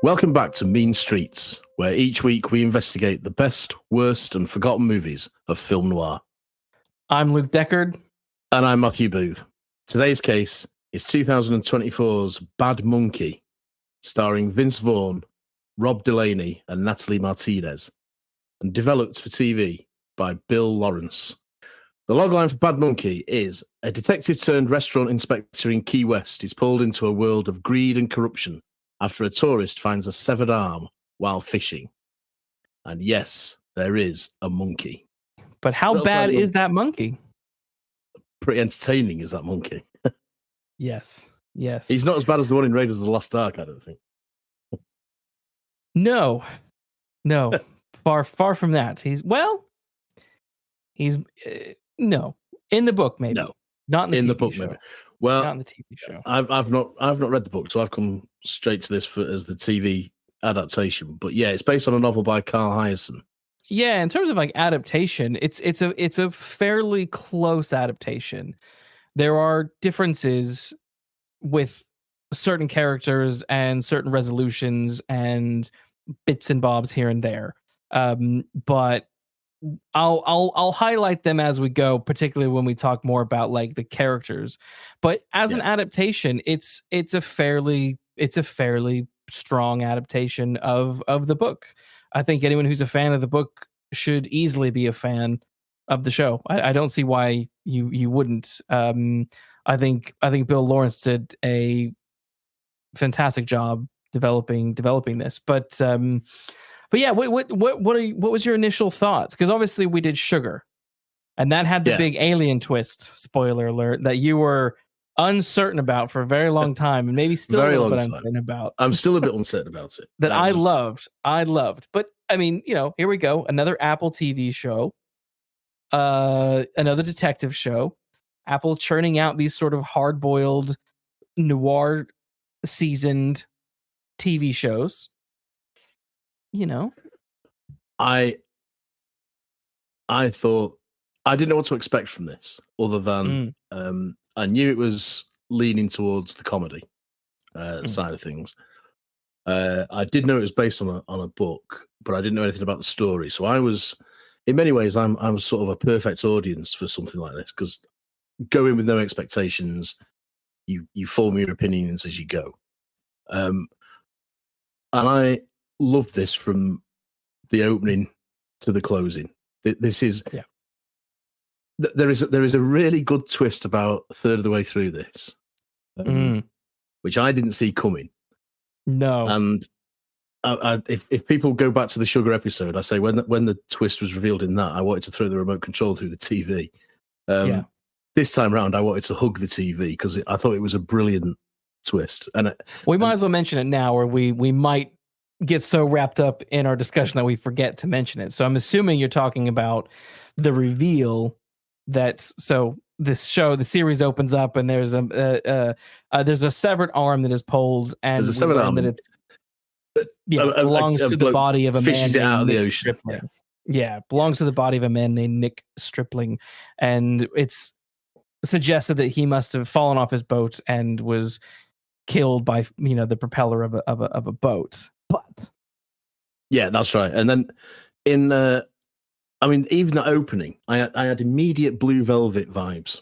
Welcome back to Mean Streets, where each week we investigate the best, worst, and forgotten movies of film noir. I'm Luke Deckard. And I'm Matthew Booth. Today's case is 2024's Bad Monkey, starring Vince Vaughn, Rob Delaney, and Natalie Martinez, and developed for TV by Bill Lawrence. The logline for Bad Monkey is: a detective turned restaurant inspector in Key West is pulled into a world of greed and corruption after a tourist finds a severed arm while fishing. And yes, there is a monkey. But how bad is that monkey? Pretty entertaining is that monkey. Yes. He's not as bad as the one in Raiders of the Lost Ark, I don't think. No. Far from that. He's no. In the book, maybe. No. Not in the TV book, show. maybe. Well, not in the TV show. I've not read the book, so I've come straight to this as the TV adaptation. But yeah, it's based on a novel by Carl Hiaasen. Yeah, in terms of like adaptation, it's a fairly close adaptation. There are differences with certain characters and certain resolutions and bits and bobs here and there. But I'll highlight them as we go, particularly when we talk more about like the characters. But as an adaptation, it's a fairly strong adaptation of the book. I think anyone who's a fan of the book should easily be a fan of the show. I don't see why you wouldn't. I think Bill Lawrence did a fantastic job developing this. But yeah, what was your initial thoughts? Because obviously we did Sugar, and that had the big alien twist. Spoiler alert! That you were uncertain about for a very long time, and maybe still a little bit uncertain about. I'm still a bit uncertain about it. That I loved. But I mean, here we go. Another Apple TV show, another detective show. Apple churning out these sort of hard-boiled, noir seasoned TV shows. I thought I didn't know what to expect from this, other than I knew it was leaning towards the comedy side of things. I did know it was based on a book, but I didn't know anything about the story. So I was, in many ways, I'm sort of a perfect audience for something like this, because going with no expectations, you form your opinions as you go. And I loved this from the opening to the closing. This is there is a really good twist about a third of the way through this, which I didn't see coming. No, and if people go back to the Sugar episode, I say when the twist was revealed in that, I wanted to throw the remote control through the TV. This time round, I wanted to hug the TV because I thought it was a brilliant twist. And we might as well mention it now, or we might get so wrapped up in our discussion that we forget to mention it. So I'm assuming you're talking about the reveal that the series opens up and there's a severed arm that is pulled, and there's a severed arm that belongs to the body of a man fishes it out of the ocean. Stripling. Yeah, belongs to the body of a man named Nick Stripling, and it's suggested that he must have fallen off his boat and was killed by the propeller of a boat. But yeah, that's right. And then even the opening, I had immediate Blue Velvet vibes,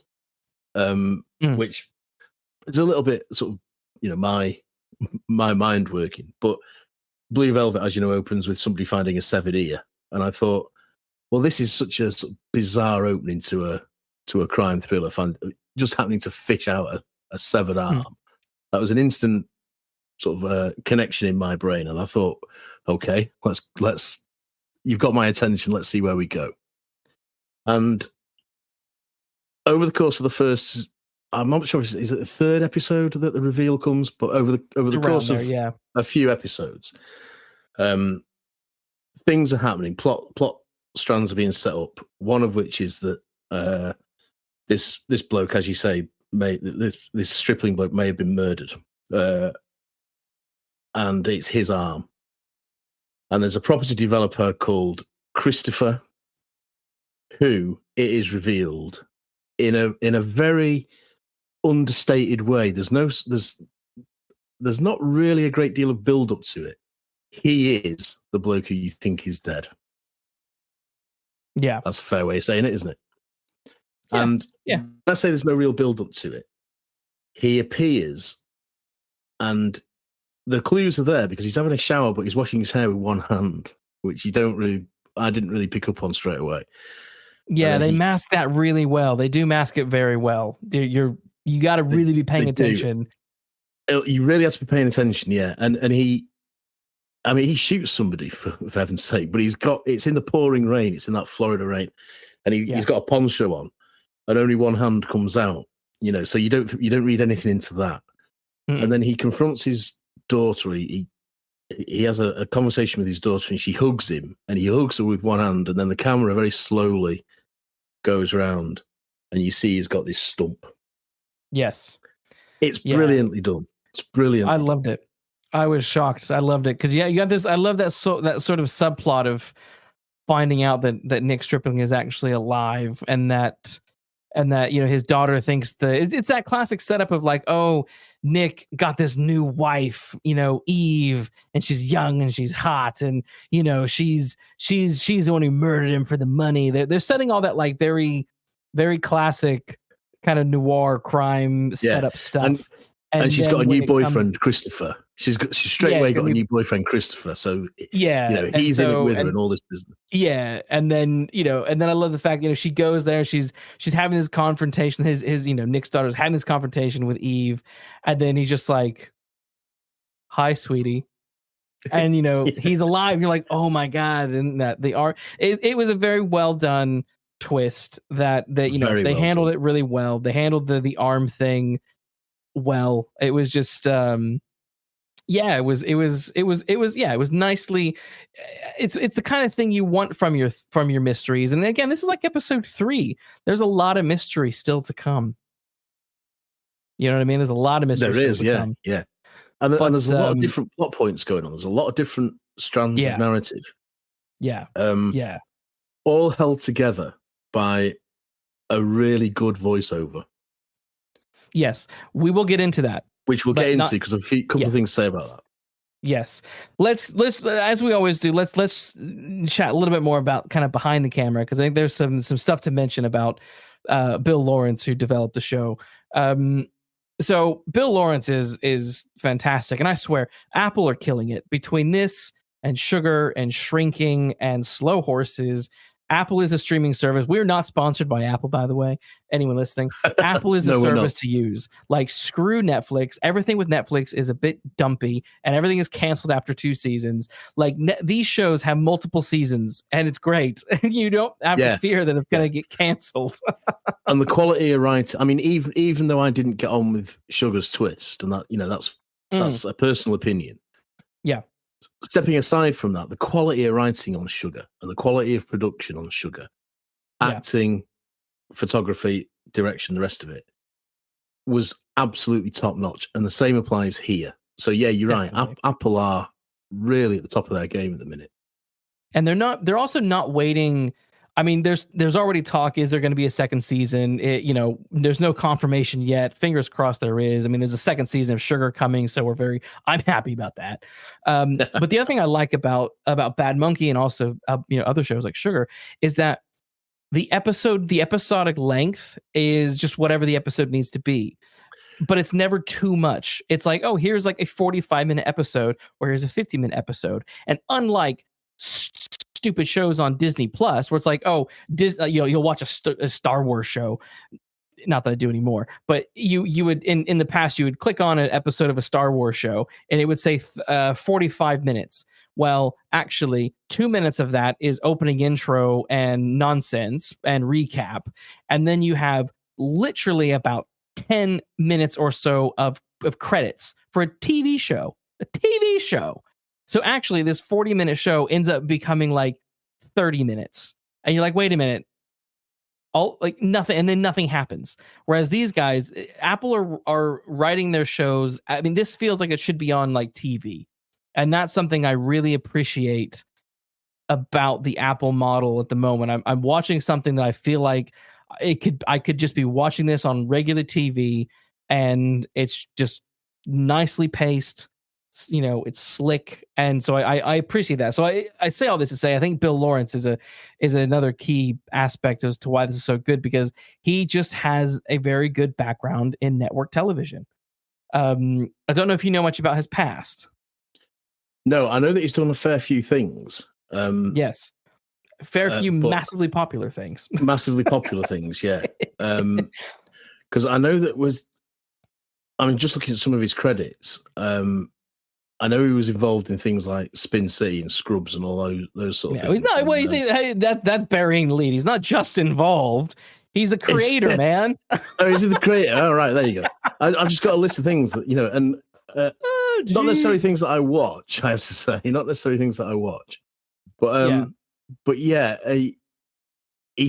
which is a little bit sort of my mind working. But Blue Velvet, as you know, opens with somebody finding a severed ear, and I thought, well, this is such a sort of bizarre opening to a crime thriller, just happening to fish out a severed arm. That was an instant sort of connection in my brain, and I thought, okay, let's you've got my attention, let's see where we go. And over the course of the first, I'm not sure, is it the third episode that the reveal comes, but over the course of a few episodes, things are happening, plot strands are being set up, one of which is that this bloke, as you say, this stripling bloke may have been murdered, and it's his arm. And there's a property developer called Christopher, who, it is revealed, in a very understated way. There's not really a great deal of build up to it. he is the bloke who you think is dead. Yeah. That's a fair way of saying it, isn't it? Yeah. And let's say there's no real build-up to it. He appears, and the clues are there because he's having a shower, but he's washing his hair with one hand, which I didn't really pick up on straight away. Yeah, they mask that really well. They do mask it very well. You got to really be paying attention. You really have to be paying attention, yeah. And he shoots somebody for heaven's sake, but it's in the pouring rain. It's in that Florida rain, and he's got a poncho on, and only one hand comes out. So you don't read anything into that. And then he confronts his daughter. He has a conversation with his daughter, and she hugs him, and he hugs her with one hand, and then the camera very slowly goes round, and you see he's got this stump. Yes, it's brilliantly done. It's brilliant. I loved it. I was shocked. I loved it because you got this. I love that sort of subplot of finding out that Nick Stripling is actually alive, and that his daughter thinks it's that classic setup of like, oh, Nick got this new wife, Eve, and she's young and she's hot, and she's the one who murdered him for the money. They're setting all that like very, very classic kind of noir crime setup stuff. And she's got a new boyfriend, Christopher. She's straight away got a new boyfriend, Christopher. So he's in it with her and all this business. Yeah, and then I love the fact she goes there. She's having this confrontation. His Nick's daughter's having this confrontation with Eve, and then he's just like, "Hi, sweetie," and he's alive. You're like, "Oh my god!" And that it was a very well done twist. That they handled it really well. They handled the arm thing well. It was just it was nicely. It's the kind of thing you want from your mysteries. And again, this is like episode 3. There's a lot of mystery still to come. You know what I mean? There's a lot of mystery. There is, yeah. And there's a lot of different plot points going on. There's a lot of different strands of narrative. Yeah. All held together by a really good voiceover. Yes, we will get into that. Which we'll get into because a couple of things to say about that. Yes, let's as we always do. Let's chat a little bit more about kind of behind the camera because I think there's some stuff to mention about Bill Lawrence, who developed the show. So Bill Lawrence is fantastic, and I swear Apple are killing it between this and Sugar and Shrinking and Slow Horses. Apple is a streaming service. We're not sponsored by Apple, by the way. Anyone listening, Apple is a service to use. Like, screw Netflix. Everything with Netflix is a bit dumpy, and everything is canceled after 2 seasons. Like, these shows have multiple seasons, and it's great. And you don't have to fear that it's going to get canceled. And the quality of writing. I mean, even though I didn't get on with Sugar's twist, and that that's a personal opinion. Yeah. Stepping aside from that, the quality of writing on Sugar and the quality of production on Sugar, acting, photography, direction, the rest of it was absolutely top notch. And the same applies here. So yeah, you're Definitely. Right. Apple are really at the top of their game at the minute. And they're also not waiting. I mean, there's already talk. Is there going to be a second season? There's no confirmation yet. Fingers crossed there is. I mean, there's a second season of Sugar coming, so I'm happy about that. But the other thing I like about Bad Monkey and also other shows like Sugar is that the episodic length is just whatever the episode needs to be. But it's never too much. It's like, oh, here's like a 45-minute episode, or here's a 50-minute episode. And unlike stupid shows on Disney Plus, where it's like, oh, you'll watch a Star Wars show. Not that I do anymore, but you would in the past you would click on an episode of a Star Wars show and it would say 45 minutes. Well, actually, 2 minutes of that is opening intro and nonsense and recap, and then you have literally about 10 minutes or so of credits for a TV show. So actually, this 40-minute show ends up becoming like 30 minutes. And you're like, wait a minute. Nothing, and then nothing happens. Whereas these guys, Apple are writing their shows. I mean, this feels like it should be on like TV. And that's something I really appreciate about the Apple model at the moment. I'm watching something that I feel like I could just be watching this on regular TV, and it's just nicely paced, it's slick, and so I appreciate that. So I say all this to say I think Bill Lawrence is another key aspect as to why this is so good, because he just has a very good background in network television. I don't know if you know much about his past. No, I know that he's done a fair few things. Yes. Few massively popular things. Massively popular things, yeah. Because I know that just looking at some of his credits, I know he was involved in things like Spin City and Scrubs and all those sort of things. He's not. Well, that's burying the lead. He's not just involved. He's a creator, man. Oh, is he the creator? Oh, right, there you go. I've just got a list of things that, and not necessarily things that I watch, I have to say. Not necessarily things that I watch. But he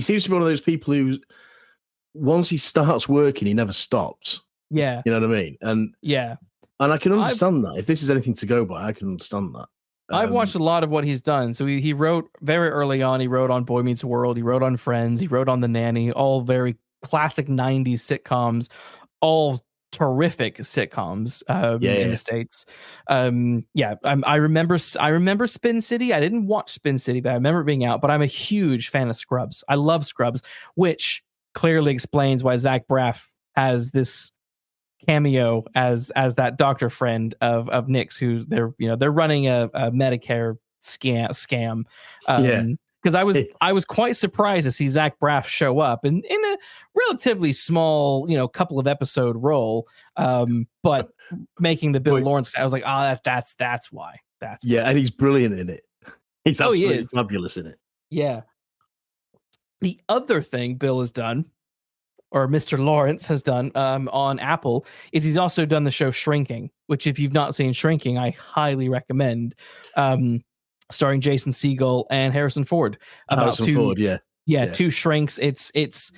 seems to be one of those people who, once he starts working, he never stops. Yeah. You know what I mean? And I can understand that. If this is anything to go by, I can understand that. I've watched a lot of what he's done. So he wrote very early on. He wrote on Boy Meets World. He wrote on Friends. He wrote on The Nanny. All very classic 90s sitcoms. All terrific sitcoms in the States. I remember Spin City. I didn't watch Spin City, but I remember it being out. But I'm a huge fan of Scrubs. I love Scrubs, which clearly explains why Zach Braff has this cameo as that doctor friend of Nick's, who they're running a Medicare scam. Because I was quite surprised to see Zach Braff show up in a relatively small, couple of episode role, but making the Bill Lawrence. I was like, that's why. And he's brilliant in it. He's absolutely fabulous in it. Yeah. The other thing Bill has done, or Mr. Lawrence has done on Apple, is he's also done the show Shrinking, which if you've not seen Shrinking, I highly recommend. Starring Jason Segel and Harrison Ford. Two shrinks. It's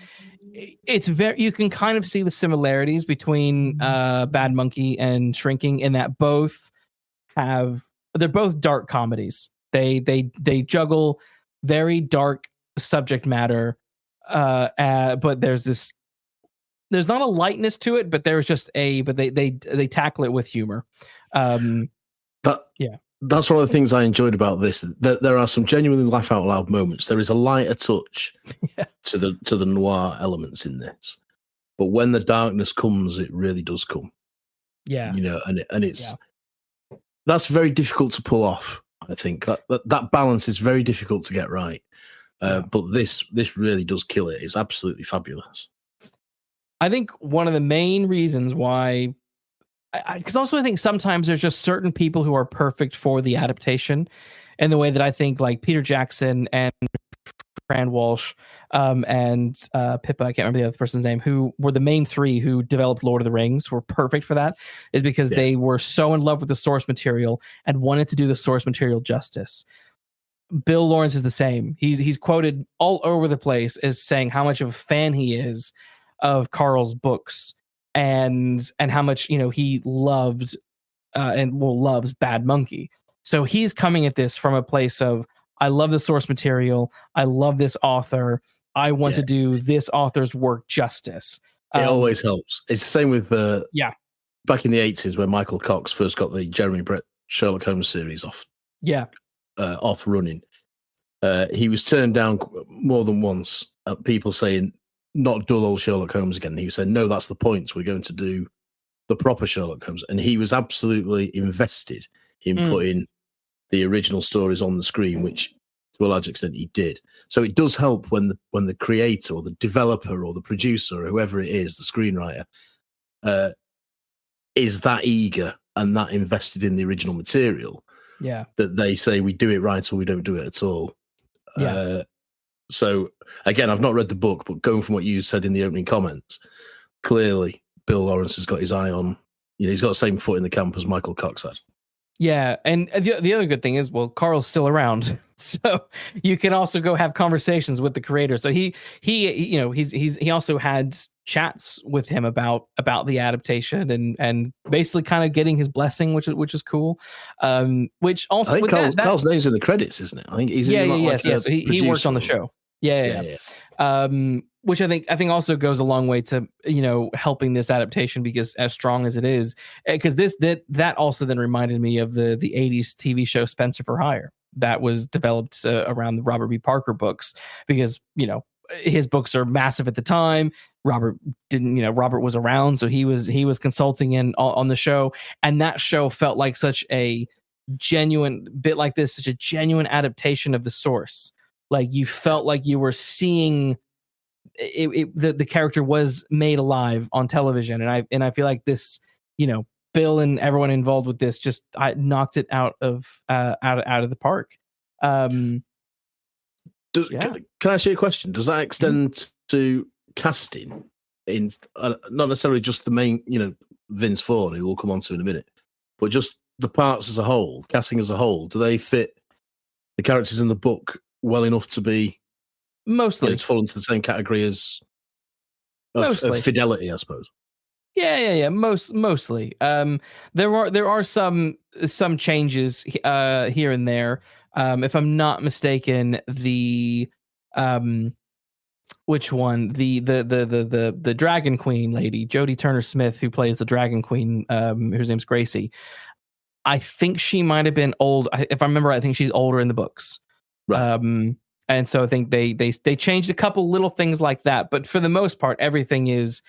very, you can kind of see the similarities between Bad Monkey and Shrinking in that they're both dark comedies. They juggle very dark subject matter, but there's not a lightness to it, but they tackle it with humor. That's one of the things I enjoyed about this. There are some genuinely laugh out loud moments. There is a lighter touch to the noir elements in this, but when the darkness comes, it really does come. Yeah, and it's that's very difficult to pull off. I think that balance is very difficult to get right. But this really does kill it. It's absolutely fabulous. I think one of the main reasons why, because also I think sometimes there's just certain people who are perfect for the adaptation, in the way that I think like Peter Jackson and Fran Walsh and Pippa, I can't remember the other person's name, who were the main three who developed Lord of the Rings, were perfect for that, is because they were so in love with the source material and wanted to do the source material justice. Bill Lawrence is the same. He's quoted all over the place as saying how much of a fan he is of Carl's books, and how much he loved loves Bad Monkey. So he's coming at this from a place of, I love the source material, I love this author, I want to do this author's work justice. It always helps. It's the same with back in the 80s when Michael Cox first got the Jeremy Brett Sherlock Holmes series off running. He was turned down more than once at people saying, not dull old Sherlock Holmes again. He said, no, that's the point. We're going to do the proper Sherlock Holmes. And he was absolutely invested in putting the original stories on the screen, which to a large extent he did. So it does help when the creator or the developer or the producer or whoever it is, the screenwriter, is that eager and that invested in the original material. Yeah. That they say we do it right or we don't do it at all. Yeah. So again, I've not read the book, but going from what you said in the opening comments, clearly Bill Lawrence has got his eye on, he's got the same foot in the camp as Michael Cox had. Yeah, and the other good thing is, Carl's still around, so you can also go have conversations with the creator. So he also had chats with him about the adaptation and basically kind of getting his blessing, which is cool. Which also, I think Carl's name's in the credits, isn't it? I think he's So he worked on the show. Yeah. which I think also goes a long way to, you know, helping this adaptation, because as strong as it is, because that also then reminded me of the 80s TV show Spencer for Hire that was developed around the Robert B. Parker books, because, you know, his books are massive at the time. Robert was around, so he was consulting on the show, and that show felt like such a genuine bit like this, such a genuine adaptation of the source. Like you felt like you were seeing the character was made alive on television, and I feel like this, you know, Bill and everyone involved with this just knocked it out of the park. Can I ask you a question? Does that extend to casting in not necessarily just the main, you know, Vince Vaughn, who we'll come on to in a minute, but just the parts as a whole, casting as a whole? Do they fit the characters in the book well enough to be mostly to fall into the same category as of fidelity, I suppose? Yeah. Mostly. There are some changes here and there. If I'm not mistaken, the which one? The Dragon Queen lady, Jodie Turner-Smith, who plays the Dragon Queen, whose name's Gracie. I think she might have been old. If I remember, I think she's older in the books. Right. And so I think they changed a couple little things like that, but for the most part, everything is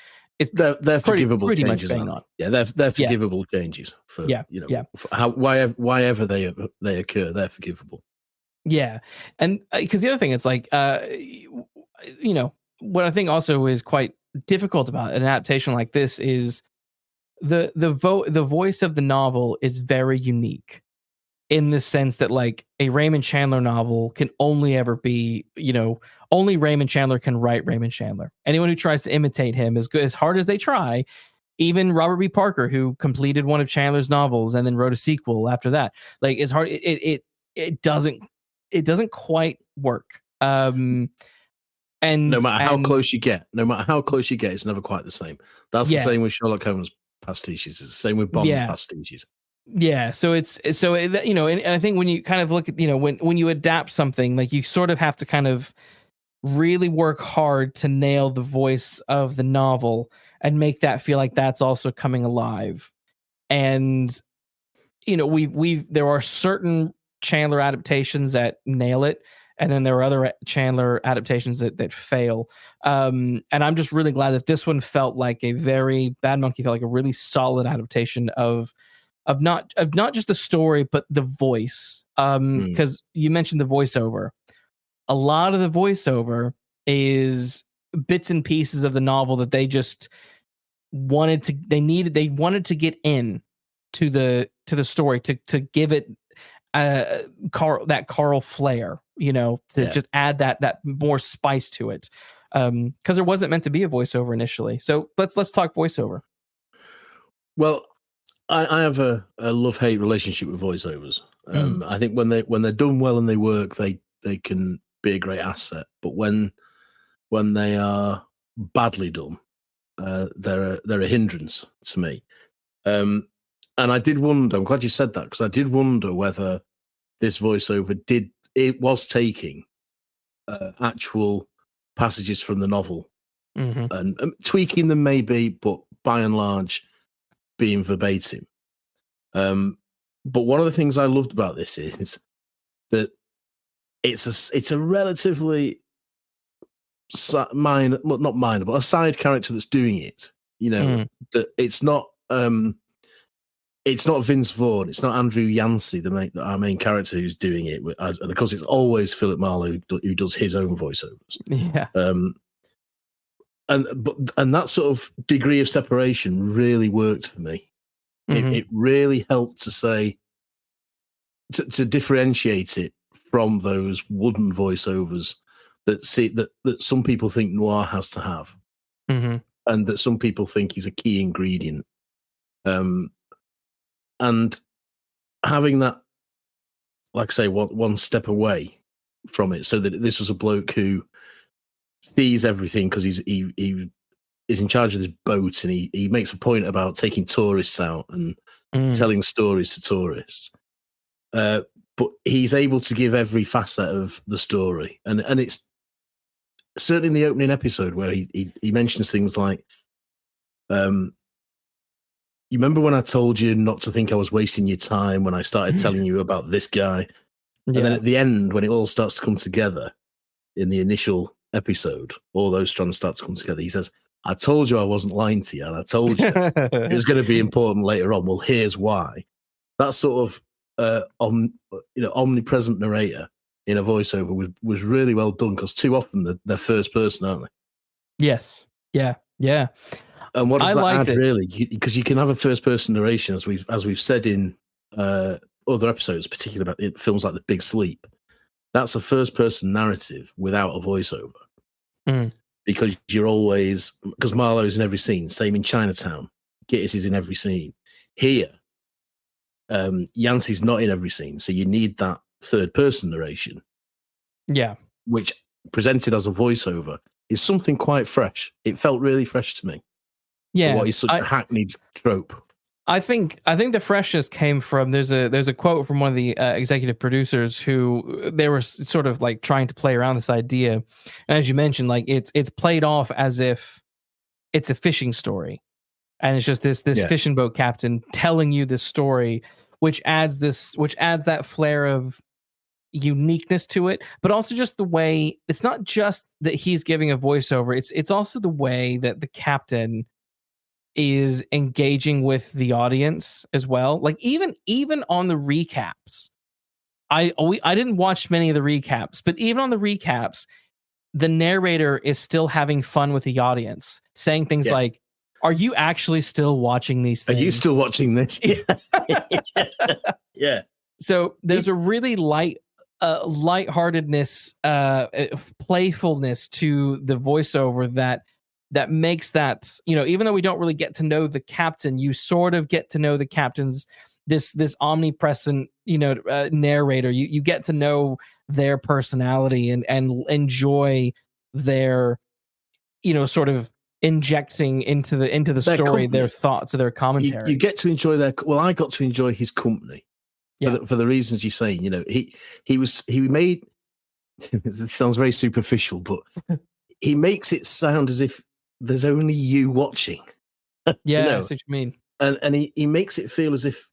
they're forgivable pretty changes. Much bang on. Yeah, they're forgivable changes for for why ever they occur, they're forgivable. Yeah, and because the other thing, it's like you know, what I think also is quite difficult about an adaptation like this is the voice of the novel is very unique, in the sense that like a Raymond Chandler novel can only ever be, you know, only Raymond Chandler can write Raymond Chandler. Anyone who tries to imitate him, as hard as they try, even Robert B. Parker, who completed one of Chandler's novels and then wrote a sequel after that, like it's hard. It doesn't quite work. And no matter how close you get, it's never quite the same. That's the same with Sherlock Holmes pastiches. It's the same with Bond pastiches. Yeah, so you know, and I think when you kind of look at, you know, when you adapt something, like you sort of have to kind of really work hard to nail the voice of the novel and make that feel like that's also coming alive. And you know, there are certain Chandler adaptations that nail it, and then there are other Chandler adaptations that fail. And I'm just really glad that this one felt like a very Bad Monkey felt like a really solid adaptation of not just the story, but the voice. Because you mentioned the voiceover. A lot of the voiceover is bits and pieces of the novel that they just wanted to get in to the story to give it Carl flair, you know, to just add that more spice to it. Because there wasn't meant to be a voiceover initially. So let's talk voiceover. Well, I have a love-hate relationship with voiceovers. I think when they're done well and they work, they can be a great asset. But when they are badly done, they're a hindrance to me. And I did wonder. I'm glad you said that, because I did wonder whether this voiceover was taking actual passages from the novel and tweaking them maybe, but by and large being verbatim. But one of the things I loved about this is that it's a relatively minor, well, not minor, but a side character that's doing it. You know, that it's not Vince Vaughn, it's not Andrew Yancey, our main character, who's doing it. And of course, it's always Philip Marlowe who does his own voiceovers. Yeah. And that sort of degree of separation really worked for me. It really helped to say to differentiate it from those wooden voiceovers that some people think noir has to have, and that some people think is a key ingredient. And having that, like I say, one step away from it, so that this was a bloke who sees everything because he is in charge of this boat, and he makes a point about taking tourists out and telling stories to tourists. But he's able to give every facet of the story, and certainly in the opening episode where he mentions things like, you remember when I told you not to think I was wasting your time when I started telling you about this guy? And then at the end, when it all starts to come together in the initial episode, all those strands start to come together. He says, I told you I wasn't lying to you, and I told you it was going to be important later on. Well, here's why. That sort of omnipresent narrator in a voiceover was really well done, because too often they're first person, aren't they? Yes. Yeah. And what does that add, really? Because you can have a first person narration, as we've said in other episodes, particularly about films like The Big Sleep. That's a first person narrative without a voiceover. Because because Marlowe's in every scene. Same in Chinatown. Gittis is in every scene. Here, Yancey's not in every scene, so you need that third person narration. Yeah. Which, presented as a voiceover, is something quite fresh. It felt really fresh to me. Yeah. What is such a hackneyed trope. I think the freshness came from there's a quote from one of the executive producers who they were sort of like trying to play around this idea, and as you mentioned, like it's played off as if it's a fishing story, and it's just this fishing boat captain telling you this story, which adds that flair of uniqueness to it, but also just the way it's not just that he's giving a voiceover, it's also the way that the captain is engaging with the audience as well. Like even on the recaps, I didn't watch many of the recaps, but even on the recaps, the narrator is still having fun with the audience, saying things like, "Are you actually still watching these things? Are you still watching this?" Yeah. So there's a really lightheartedness, playfulness to the voiceover that makes that, even though we don't really get to know the captain, you sort of get to know the captain's this omnipresent, narrator. You get to know their personality and enjoy their, sort of injecting into the story, company. Their thoughts, their commentary. You get to enjoy I got to enjoy his company for the reasons you're saying. He made, this sounds very superficial, but he makes it sound as if there's only you watching. Yeah, that's what you mean. And he makes it feel as if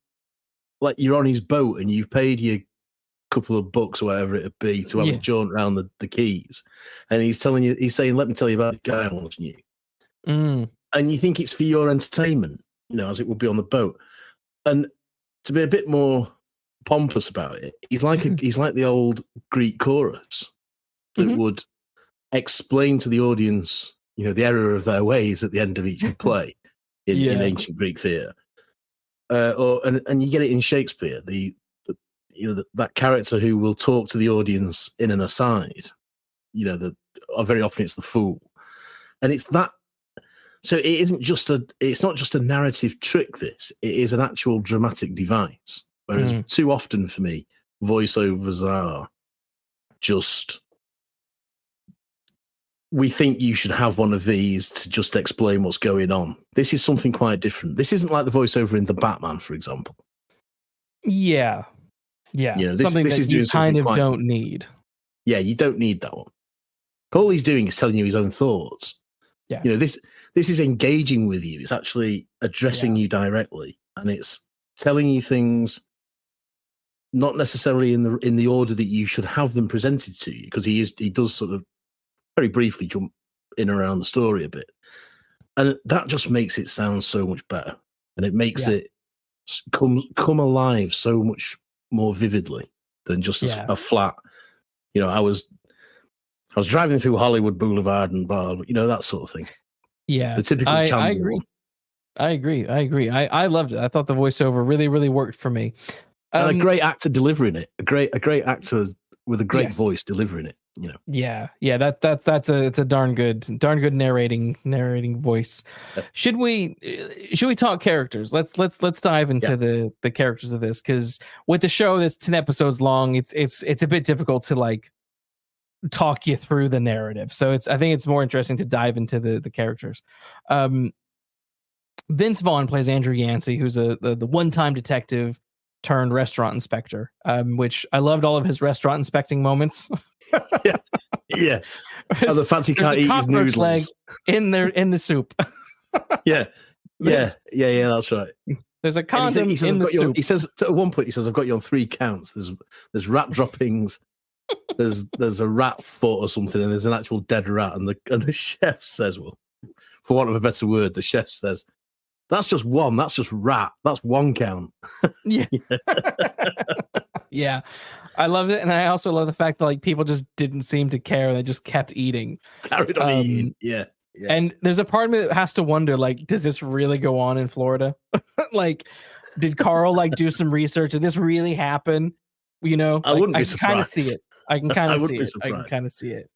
like you're on his boat and you've paid your couple of bucks or whatever it'd be to have a jaunt around the Keys. And he's saying, let me tell you about the guy I'm watching you. And you think it's for your entertainment, as it would be on the boat. And to be a bit more pompous about it, he's like the old Greek chorus that would explain to the audience, the error of their ways at the end of each play in ancient Greek theatre. And you get it in Shakespeare, that character who will talk to the audience in an aside, very often it's the fool. And it's that. So it's not just a narrative trick, this. It is an actual dramatic device. Whereas too often for me, voiceovers are just, we think you should have one of these to just explain what's going on. This is something quite different. This isn't like the voiceover in The Batman, for example. Yeah. Something that you kind of don't need. Yeah, you don't need that one. All he's doing is telling you his own thoughts. Yeah. This is engaging with you. It's actually addressing you directly, and it's telling you things not necessarily in the order that you should have them presented to you, because he does sort of very briefly jump in and around the story a bit, and that just makes it sound so much better, and it makes it come alive so much more vividly than just a flat. I was driving through Hollywood Boulevard and blah, that sort of thing. Yeah, the typical. I agree. One. I agree. I loved it. I thought the voiceover really, really worked for me. And a great actor delivering it. A great actor with a great voice delivering it. Yeah. It's a darn good narrating voice. Should we talk characters? Let's dive into the characters of this, because with the show that's 10 episodes long, it's a bit difficult to like talk you through the narrative. So I think it's more interesting to dive into the characters. Vince Vaughn plays Andrew Yancey, who's the one-time detective turned restaurant inspector, which I loved all of his restaurant inspecting moments. Yeah. Oh, the fancy can't eat his noodles. Leg in the soup. Yeah, that's right. There's a condom in the soup. He says at one point, I've got you on 3 counts. There's rat droppings, there's a rat foot or something, and there's an actual dead rat. And the chef says, well, for want of a better word, the chef says, that's just one. That's just rat. That's 1 count. Yeah. Yeah. I love it. And I also love the fact that like people just didn't seem to care. They just kept eating. Carried on eating. Yeah. And there's a part of me that has to wonder, like, does this really go on in Florida? Like, did Carl like do some research? Did this really happen? You know, I wouldn't be surprised. Kind of see it. I can kind of see it. I can kind of see it.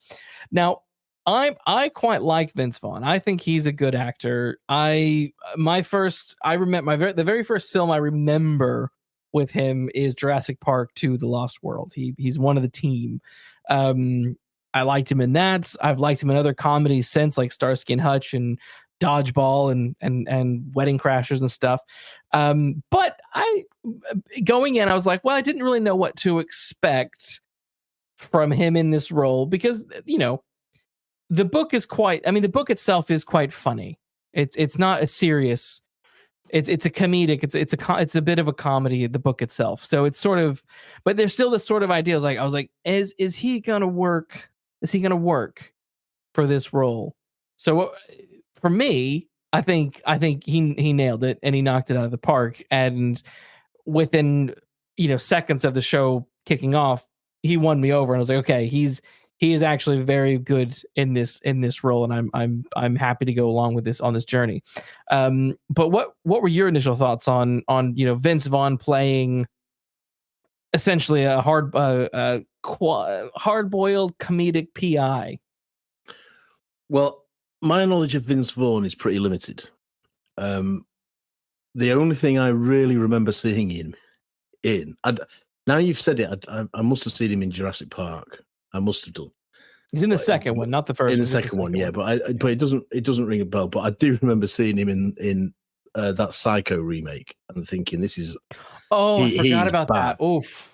Now, I quite like Vince Vaughn. I think he's a good actor. The very first film I remember with him is Jurassic Park 2: The Lost World. He's one of the team. I liked him in that. I've liked him in other comedies since, like Starsky and Hutch and Dodgeball and Wedding Crashers and stuff. But going in, I was like, well, I didn't really know what to expect from him in this role because, you know, the book itself is quite funny. It's not a serious. It's a comedic. It's a bit of a comedy. The book itself, so it's sort of, but there's still this sort of idea. I was like, is he gonna work? Is he gonna work for this role? So for me, I think he nailed it and he knocked it out of the park. And within seconds of the show kicking off, he won me over, and I was like, okay, he is actually very good in this role, and I'm happy to go along with this on this journey. But what were your initial thoughts on Vince Vaughn playing essentially a hard-boiled comedic PI? Well, my knowledge of Vince Vaughn is pretty limited. The only thing I really remember seeing him in, now you've said it, I must have seen him in Jurassic Park. I must have done. He's in the second one, not the first. In the second one, yeah, but it doesn't ring a bell. But I do remember seeing him in that Psycho remake and thinking, this is. Oh, I forgot about bad. that. Oof.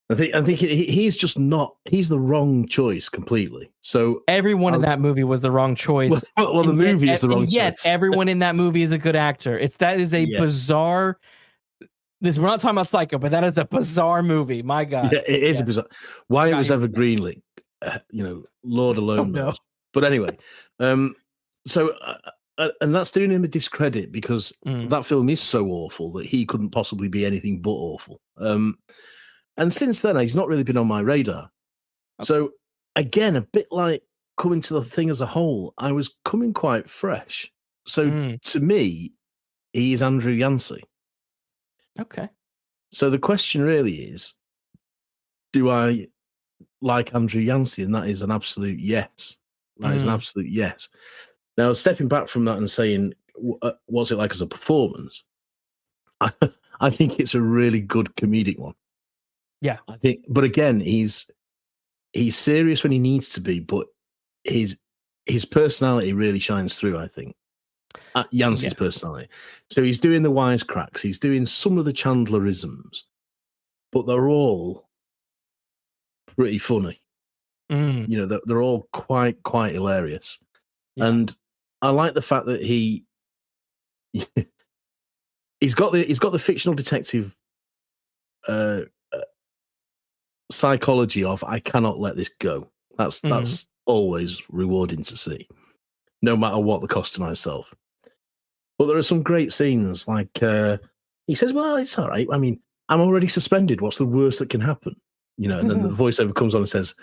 I think he's just not. He's the wrong choice completely. So everyone in that movie was the wrong choice. Well, the movie is the wrong choice. Yet everyone in that movie is a good actor. That is a bizarre. We're not talking about Psycho, but that is a bizarre movie. My God. Yeah, it is a bizarre. Why it was ever greenlit, Lord alone knows. But anyway, so and that's doing him a discredit because that film is so awful that he couldn't possibly be anything but awful. And since then, he's not really been on my radar. Okay. So again, a bit like coming to the thing as a whole, I was coming quite fresh. So to me, he is Andrew Yancey. Okay. So the question really is, do I like Andrew Yancey? And that is an absolute yes. That is an absolute yes. Now, stepping back from that and saying, what's it like as a performance? I think it's a really good comedic one. Yeah. I think, but again, he's serious when he needs to be, but his personality really shines through, I think. Yancey's personality. So he's doing the wisecracks, he's doing some of the Chandlerisms, but they're all pretty funny. They're all quite hilarious. Yeah. And I like the fact that he's got the fictional detective psychology of I cannot let this go. That's always rewarding to see, no matter what the cost to myself. But there are some great scenes, like he says, well, it's all right. I mean, I'm already suspended. What's the worst that can happen? And then the voiceover comes on and says,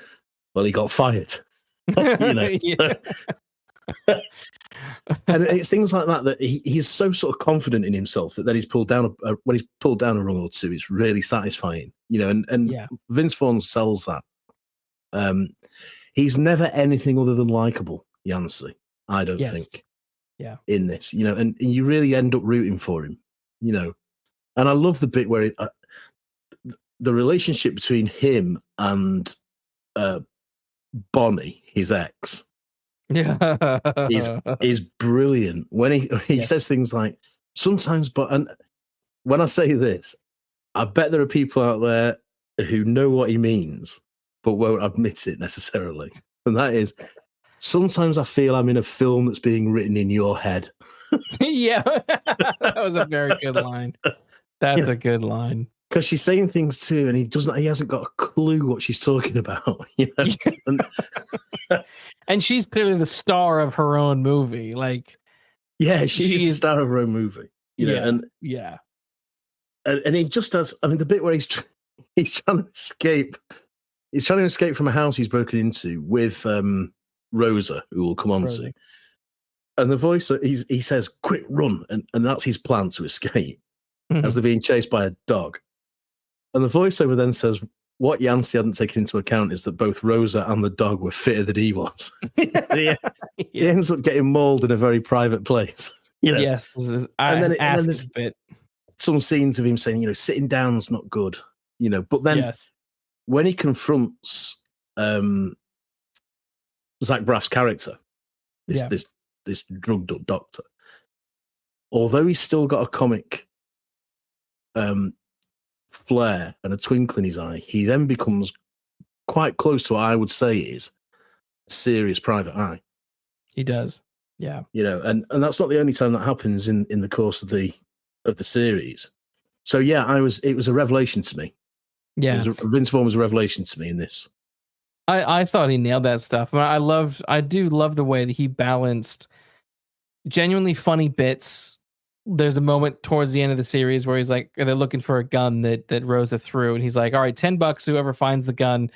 well, he got fired. And it's things like that he's so sort of confident in himself that he's pulled down when he's pulled down a rung or two, it's really satisfying. And Vince Vaughn sells that. He's never anything other than likable, Yancey, I don't think. Yeah. In this, and you really end up rooting for him, and I love the bit where the relationship between him and Bonnie, his ex, is brilliant. When he says things like sometimes, and when I say this, I bet there are people out there who know what he means, but won't admit it necessarily. And that is, sometimes I feel I'm in a film that's being written in your head. Yeah, that was a very good line. That's a good line. Because she's saying things too, and he hasn't got a clue what she's talking about. And she's clearly the star of her own movie. Like, yeah, she's the star of her own movie. And he just has. I mean, the bit where he's trying to escape. He's trying to escape from a house he's broken into with Rosa, who will come on to. And the voice, he says, "Quick, run!" And that's his plan to escape as they're being chased by a dog. And the voiceover then says, what Yancey hadn't taken into account is that both Rosa and the dog were fitter than he was. He ends up getting mauled in a very private place. Yes, and then there's some scenes of him saying, sitting down's not good. But then when he confronts Zach Braff's character, this drugged up doctor, although he's still got a comic flair and a twinkle in his eye, he then becomes quite close to what I would say is a serious private eye. He does, yeah. And that's not the only time that happens in the course of the series. So yeah, it was a revelation to me. Yeah, Vince Vaughn was a revelation to me in this. I thought he nailed that stuff. I do love the way that he balanced genuinely funny bits. There's a moment towards the end of the series where he's like, they're looking for a gun that Rosa threw, and he's like, all right, $10, whoever finds the gun,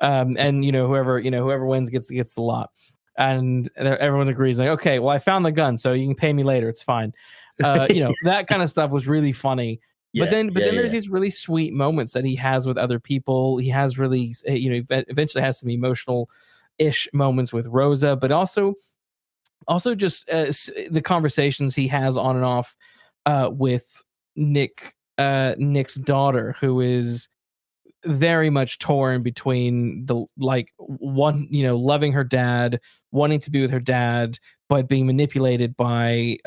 and whoever wins gets the lot. And everyone agrees, like, okay, well, I found the gun, so you can pay me later, it's fine. That kind of stuff was really funny. But then there's these really sweet moments that he has with other people. He has really, eventually has some emotional-ish moments with Rosa, but also just the conversations he has on and off with Nick's daughter, who is very much torn between loving her dad, wanting to be with her dad, but being manipulated by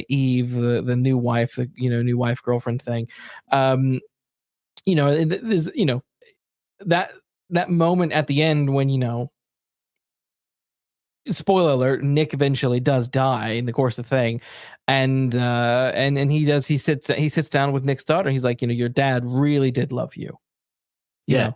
Eve, the new wife, new wife girlfriend thing. There's that moment at the end when spoiler alert, Nick eventually does die in the course of the thing, and he sits down with Nick's daughter. He's like, your dad really did love you. It's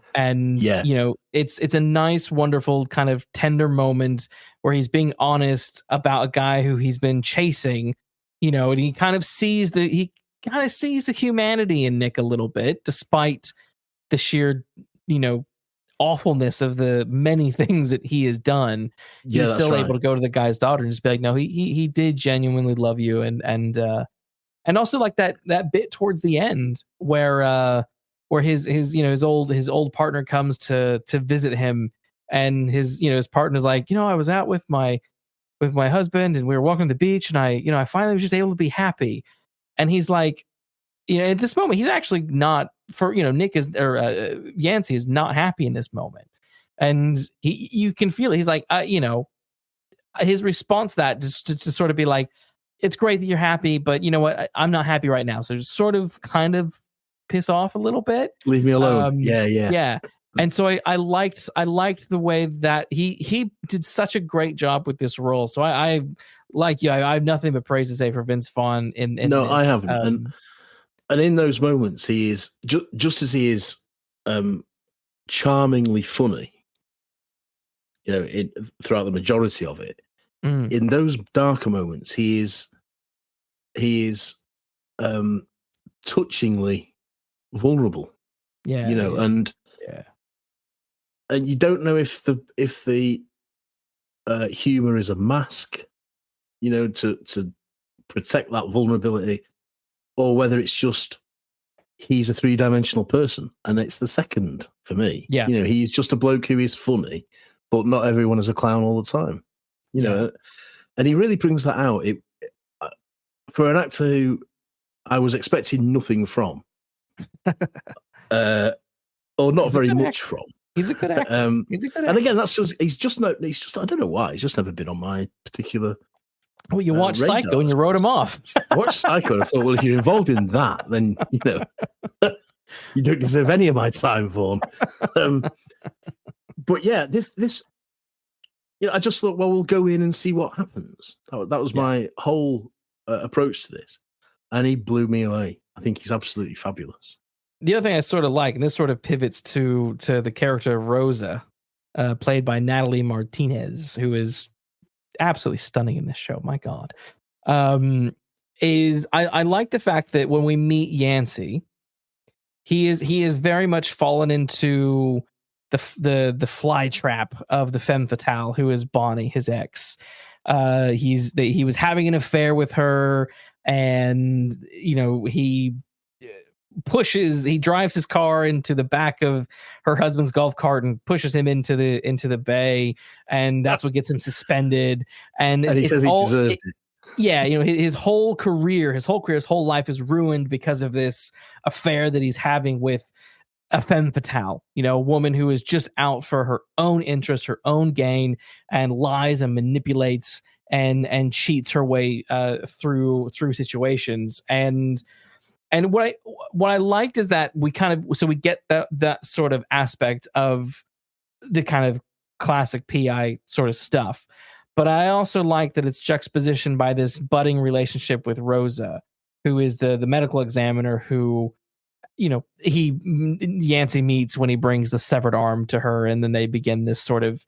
a nice, wonderful kind of tender moment where he's being honest about a guy who he's been chasing, and he kind of sees the humanity in Nick a little bit, despite the sheer, awfulness of the many things that he has done. He's still able to go to the guy's daughter and just be like, no, he did genuinely love you. And also like that bit towards the end where his old partner comes to visit him, and his partner's like, I was out with my husband and we were walking to the beach, and I finally was just able to be happy. And he's like, at this moment, he's actually not, Nick is, or Yancey is not happy in this moment. And you can feel it. He's like, his response to that just to sort of be like, it's great that you're happy, but you know what? I'm not happy right now. So just sort of kind of piss off a little bit. Leave me alone. Yeah. And so I liked the way that he did such a great job with this role. So I like you. I have nothing but praise to say for Vince Vaughn in no, this. I haven't. And in those moments, he is just as he is charmingly funny. Throughout the majority of it, in those darker moments, he is touchingly vulnerable. Yeah, and you don't know if the humor is a mask, to protect that vulnerability, or whether it's just he's a three-dimensional person, and it's the second for me. Yeah, he's just a bloke who is funny, but not everyone is a clown all the time. And he really brings that out. For an actor who I was expecting nothing from, or not very much from. He's a good actor. He's a good actor. And again, he's just I don't know why. He's just never been on my particular. Well, you watched Psycho and you wrote him off. I watched Psycho and I thought, well, if you're involved in that, then You don't deserve any of my time, Vaughn. But yeah, this, I just thought, well, we'll go in and see what happens. That was my whole approach to this, and he blew me away. I think he's absolutely fabulous. The other thing I sort of like, and this sort of pivots to the character of Rosa, played by Natalie Martinez, who is absolutely stunning in this show. My God. Is I like the fact that when we meet Yancey, he is very much fallen into the fly trap of the femme fatale, who is Bonnie, his ex. He was having an affair with her, and he drives his car into the back of her husband's golf cart and pushes him into the bay, and that's what gets him suspended. And he says he deserved it. Yeah, his whole career, his whole life is ruined because of this affair that he's having with a femme fatale, a woman who is just out for her own interest, her own gain, and lies and manipulates and cheats her way through situations. And what I liked is that we get that sort of aspect of the kind of classic PI sort of stuff. But I also like that it's juxtapositioned by this budding relationship with Rosa, who is the medical examiner who, Yancey meets when he brings the severed arm to her, and then they begin this sort of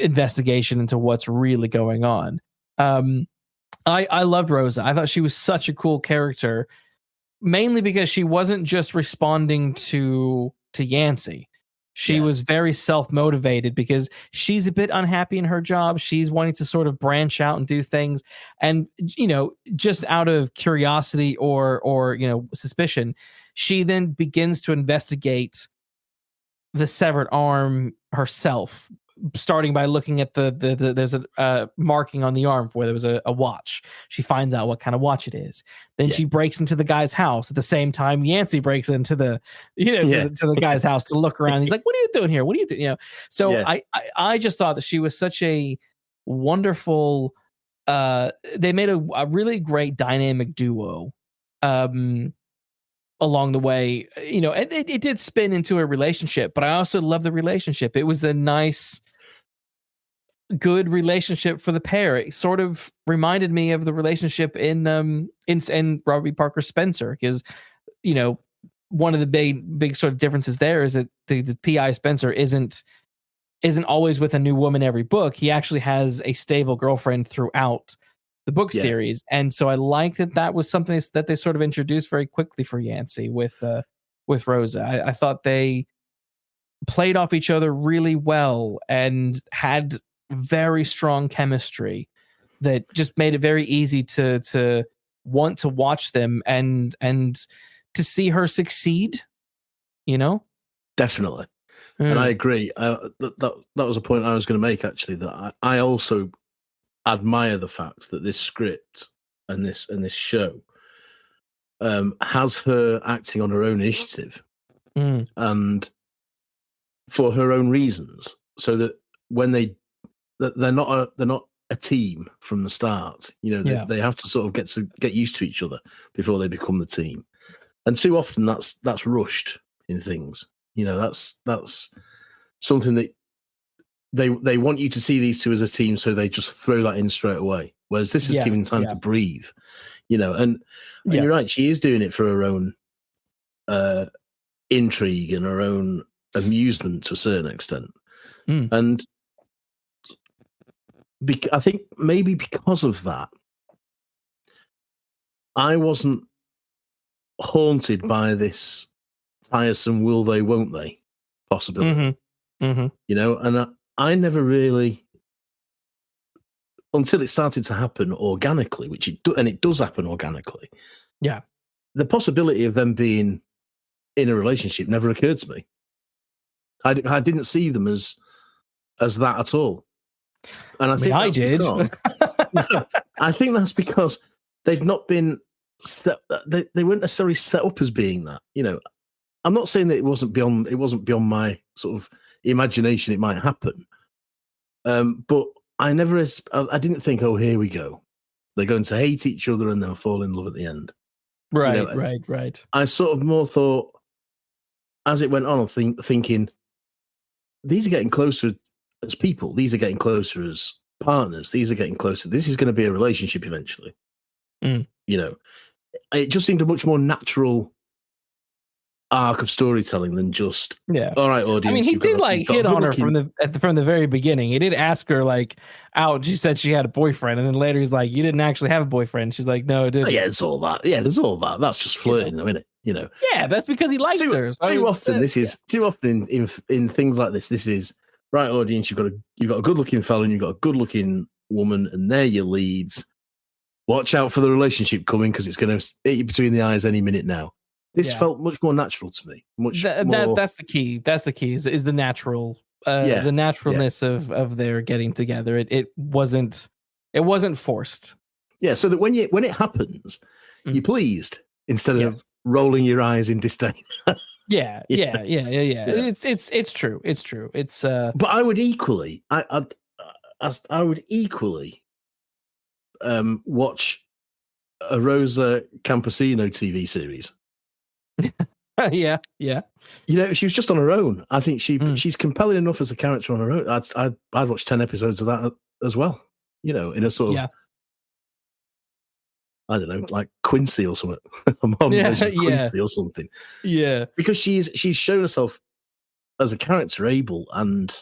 investigation into what's really going on. I loved Rosa. I thought she was such a cool character, mainly because she wasn't just responding to Yancey. She was very self-motivated because she's a bit unhappy in her job. She's wanting to sort of branch out and do things. And, just out of curiosity or suspicion, she then begins to investigate the severed arm herself, starting by looking at there's a marking on the arm where there was a watch. She finds out what kind of watch it is. Then she breaks into the guy's house at the same time Yancey breaks into the to the guy's house to look around. He's like, "What are you doing here? What are you doing?" So I just thought that she was such a wonderful. They made a really great dynamic duo. Along the way, it did spin into a relationship, but I also love the relationship. It was a nice, good relationship for the pair. It sort of reminded me of the relationship in Robbie Parker Spencer, because one of the big sort of differences there is that the PI Spencer isn't always with a new woman every book. He actually has a stable girlfriend throughout the book series, and so I liked that was something that they sort of introduced very quickly for Yancey with Rosa. I thought they played off each other really well and had very strong chemistry that just made it very easy to want to watch them and to see her succeed. Definitely. And I agree. That was a point I was going to make, actually, that I also admire the fact that this script and this show has her acting on her own initiative and for her own reasons, so that when they're not a team from the start. They have to sort of get used to each other before they become the team, and too often that's rushed in things. That's something that they want you to see these two as a team, so they just throw that in straight away. Whereas this is giving time to breathe, and you're right, she is doing it for her own intrigue and her own amusement to a certain extent. And I think maybe because of that, I wasn't haunted by this tiresome will they, won't they possibility. And I never really, until it started to happen organically, which it does happen organically. Yeah. The possibility of them being in a relationship never occurred to me. I didn't see them as that at all. And I did. I think that's because they'd not been set, they weren't necessarily set up as being that. I'm not saying that it wasn't beyond my sort of imagination it might happen. But I didn't think, oh, here we go. They're going to hate each other and then fall in love at the end. Right. I sort of more thought, as it went on, thinking these are getting closer as people. These are getting closer as partners. These are getting closer. This is going to be a relationship eventually. You know, it just seemed a much more natural arc of storytelling than just all right, audience. I mean, he did hit on her from the very beginning. He did ask her out. She said she had a boyfriend, and then later he's like, "You didn't actually have a boyfriend." She's like, "No, it didn't." Oh, yeah, it's all that. Yeah, there's all that. That's just flirting, though, isn't it? You know. Yeah, that's because he likes her. Too often in things like this. This is right, audience. You've got a good looking fella and you've got a good looking woman, and they're your leads. Watch out for the relationship coming because it's going to hit you between the eyes any minute now. This felt much more natural to me. Much more. That's the key. That's the key. Is the natural, the naturalness of their getting together. It wasn't forced. Yeah. So that when it happens, you're pleased instead of rolling your eyes in disdain. Yeah. It's true. It's true. It's. But I would equally, I would equally, watch a Rosa Campesino TV series. yeah. You know, if she was just on her own, I think she's compelling enough as a character on her own. I'd watch 10 episodes of that as well. You know, in a sort of I don't know, like Quincy or something. Quincy or something. Yeah, because she's shown herself as a character able and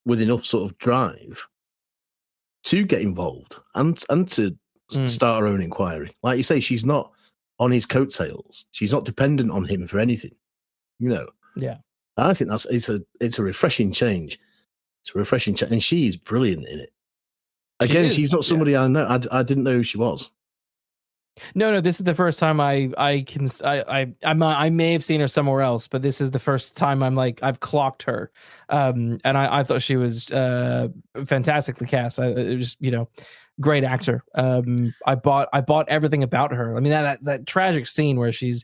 with enough sort of drive to get involved and to start her own inquiry. Like you say, she's not on his coattails. She's not dependent on him for anything, you know. Yeah, I think it's a refreshing change. It's a refreshing change, and she's brilliant in it. Again, she's not somebody I know. I didn't know who she was. No. This is the first time I may have seen her somewhere else, but this is the first time I've clocked her, and I thought she was fantastically cast. It was great actor. I bought everything about her. I mean that tragic scene where she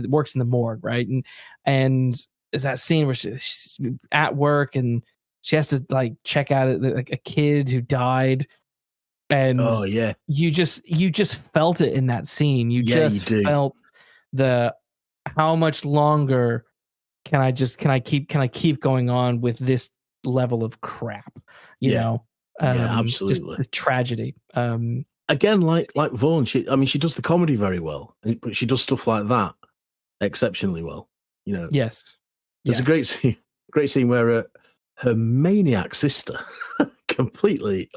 works in the morgue, right? And is that scene where she's at work and she has to check out a kid who died. And you just felt it in that scene. You felt how much longer can I keep going on with this level of crap? You know, absolutely, just this tragedy. Again, like Vaughn, she does the comedy very well, but she does stuff like that exceptionally well. You know, yes, there's a great scene where her maniac sister, completely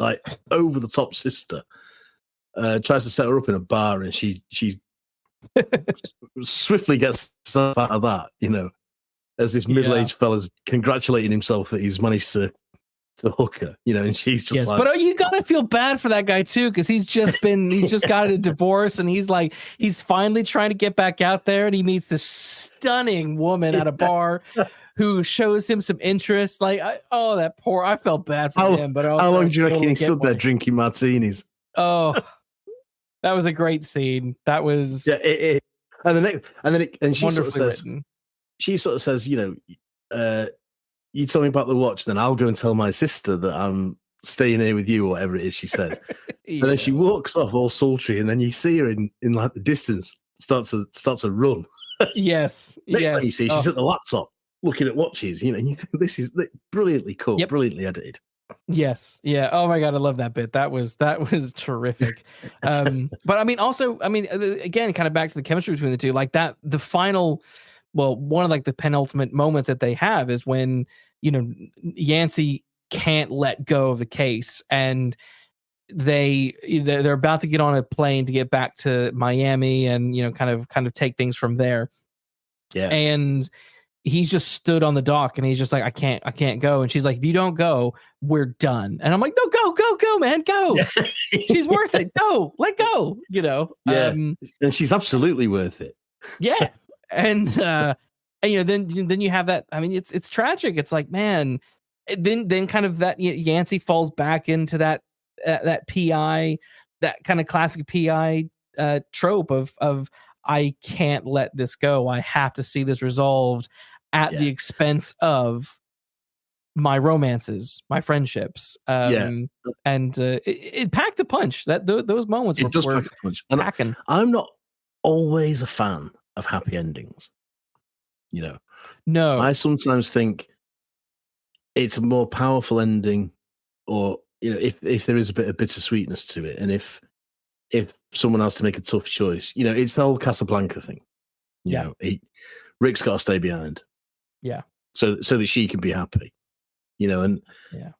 over the top sister, tries to set her up in a bar, and she swiftly gets herself out of that. You know, as this middle-aged fella's congratulating himself that he's managed to hook her. You know, and she's just but you gotta feel bad for that guy too, because he's just got a divorce, and he's finally trying to get back out there, and he meets this stunning woman at a bar who shows him some interest. I felt bad for him. But how long do you reckon he stood there drinking martinis? Oh, that was a great scene. That was and she sort of says, you tell me about the watch, then I'll go and tell my sister that I'm staying here with you, or whatever it is she said. And then she walks off all sultry, and then you see her in the distance start to run. Yes. Next time you see, she's at the laptop looking at watches, and you think this is brilliantly cool, brilliantly edited. Yes. Yeah. Oh my God. I love that bit. That was terrific. But again, kind of back to the chemistry between the two, the final, one of the penultimate moments that they have is when, Yancey can't let go of the case, and they're about to get on a plane to get back to Miami and, kind of take things from there. Yeah. And he's just stood on the dock, and he's just like, I can't go. And she's like, if you don't go, we're done. And I'm like, no, go, man, go. She's worth it. Go, let go, Yeah. And she's absolutely worth it. Yeah. And then you have that. I mean, it's tragic. It's like, man, then kind of that Yancey falls back into that PI, that kind of classic PI trope of I can't let this go. I have to see this resolved at the expense of my romances, my friendships. And it packed a punch. Those moments it does pack a punch. And packing. I'm not always a fan of happy endings. You know, No, I sometimes think it's a more powerful ending, or if there is a bit of bittersweetness to it, and if someone has to make a tough choice, it's the whole Casablanca thing. Rick's got to stay behind. Yeah. So that she can be happy. And yeah.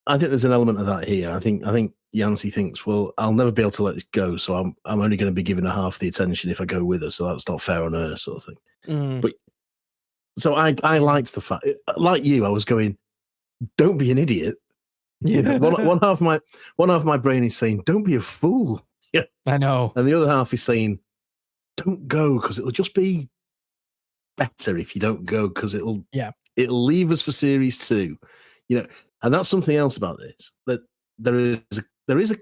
I think there's an element of that here. I think Yancey thinks, well, I'll never be able to let this go, so I'm only going to be giving her half the attention if I go with her, so that's not fair on her, sort of thing. But so I liked the fact, like you, I was going, don't be an idiot. Yeah. One half of my brain is saying, don't be a fool. Yeah, I know. And the other half is saying, don't go, because it'll just be better if you don't go, because it'll leave us for series 2. And that's something else about this, that there is a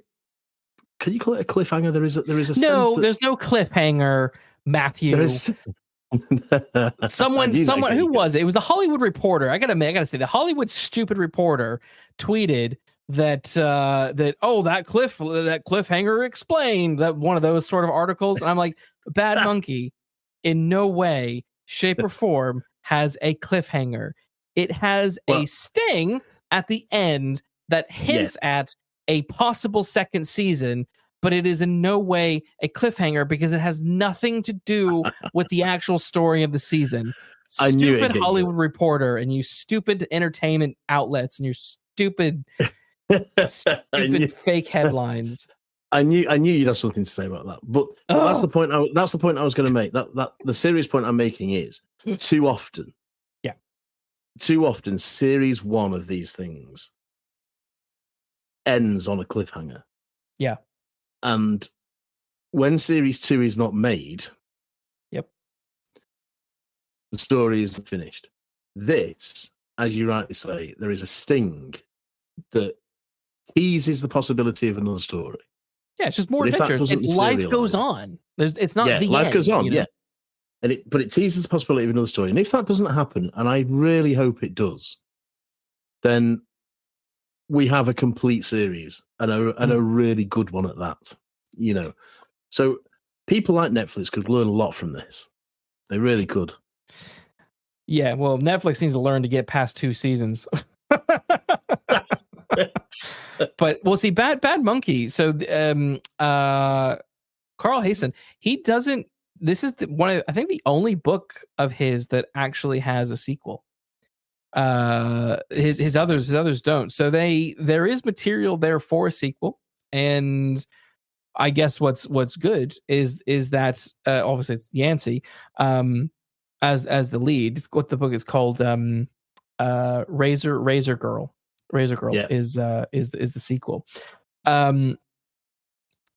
can you call it a cliffhanger? There is a no, sense that there's no cliffhanger, Matthew. There is someone who was it? It was the Hollywood Reporter. I gotta say, the Hollywood stupid reporter tweeted that that cliffhanger explained, that one of those sort of articles. And I'm like, Bad Monkey in no way, shape, or form has a cliffhanger. It has a sting at the end that hints at a possible second season, but it is in no way a cliffhanger because it has nothing to do with the actual story of the season. Stupid Hollywood Reporter and you stupid entertainment outlets and your stupid fake headlines. I knew you'd have something to say about that, but that's the point. That's the point I was going to make. That the serious point I'm making is too often series 1 of these things ends on a cliffhanger. Yeah. And when series 2 is not made, the story isn't finished. This, as you rightly say, there is a sting that teases the possibility of another story. Yeah, it's just more adventures. It's life goes on. It's not the life end, goes on. Yeah, but it teases the possibility of another story. And if that doesn't happen, and I really hope it does, then we have a complete series and a really good one at that. So people like Netflix could learn a lot from this. They really could. Yeah, well, Netflix needs to learn to get past 2 seasons. But we'll see. Bad Monkey. So Carl Hiaasen, he doesn't. This is I think the only book of his that actually has a sequel. His others don't. So there is material there for a sequel, and I guess what's good is that obviously it's Yancey as the lead. What the book is called, Razor Girl. Razor Girl is the sequel.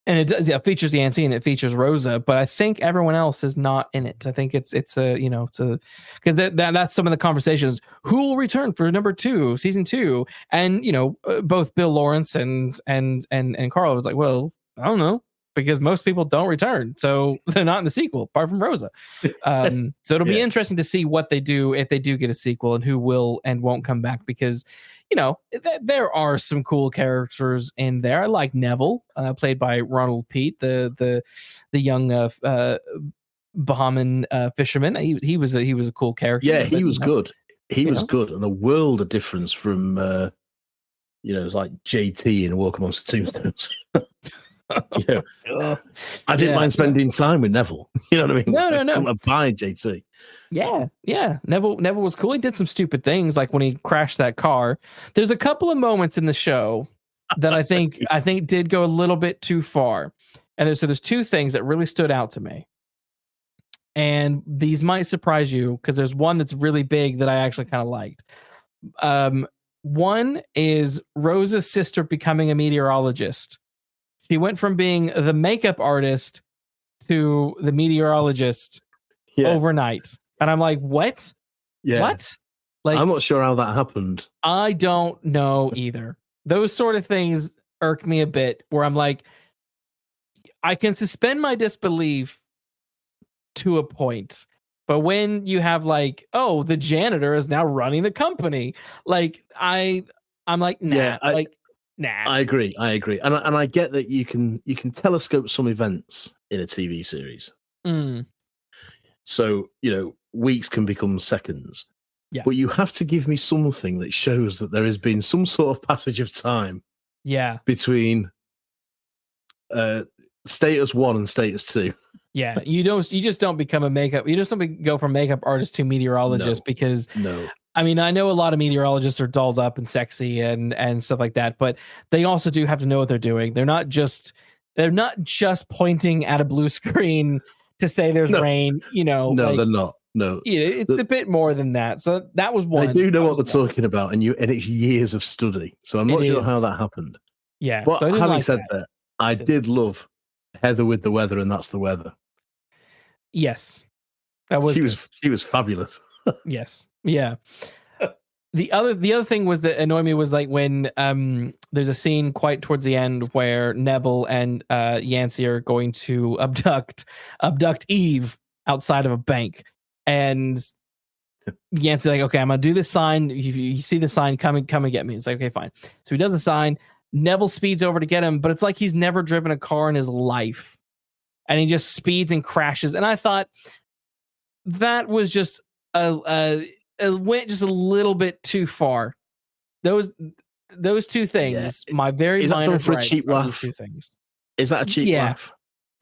And it does, features Yancey and it features Rosa, but I think everyone else is not in it. I think it's because that's some of the conversations. Who will return for number 2, season 2? And both Bill Lawrence and Carl was like, well, I don't know, because most people don't return, so they're not in the sequel apart from Rosa. So it'll be interesting to see what they do if they do get a sequel and who will and won't come back, because there are some cool characters in there. I like Neville, played by Ronald Peet, the young Bahamian fisherman. He was a cool character. Yeah, he was good. He was good, and a world of difference from it's like JT in Walk Amongst the Tombstones. I didn't mind spending time with Neville. You know what I mean? No. I couldn't abide JT. Yeah. Neville was cool. He did some stupid things, like when he crashed that car. There's a couple of moments in the show that I think did go a little bit too far. And there's 2 things that really stood out to me. And these might surprise you, because there's one that's really big that I actually kind of liked. One is Rosa's sister becoming a meteorologist. She went from being the makeup artist to the meteorologist overnight. And I'm like, what? Yeah. What? Like, I'm not sure how that happened. I don't know either. Those sort of things irk me a bit, where I'm like, I can suspend my disbelief to a point. But when you have like, oh, the janitor is now running the company, like I'm like, nah, nah. I agree, and I get that you can telescope some events in a TV series. So, weeks can become seconds. Yeah. But you have to give me something that shows that there has been some sort of passage of time between status 1 and status 2. Yeah, you just don't become you just don't go from makeup artist to meteorologist because I mean, I know a lot of meteorologists are dolled up and sexy and stuff like that, but they also do have to know what they're doing. They're not just pointing at a blue screen to say there's rain, No, they're not. No. It's a bit more than that. So that was one. They do know what they're talking about, and it's years of study. So I'm not sure how that happened. Yeah. But so having said that, I did love Heather with the weather, and that's the weather. Yes. That was she was fabulous. Yes. Yeah. The other thing was that annoyed me was like when there's a scene quite towards the end where Neville and Yancey are going to abduct Eve outside of a bank, and Yancey's like, okay, I'm gonna do this sign. You see the sign, come and get me. It's like, okay, fine. So he does the sign. Neville speeds over to get him, but it's like he's never driven a car in his life, and he just speeds and crashes. And I thought that was just it went just a little bit too far. Those two things, my very minor for a cheap laugh? Two things. Is that a cheap laugh?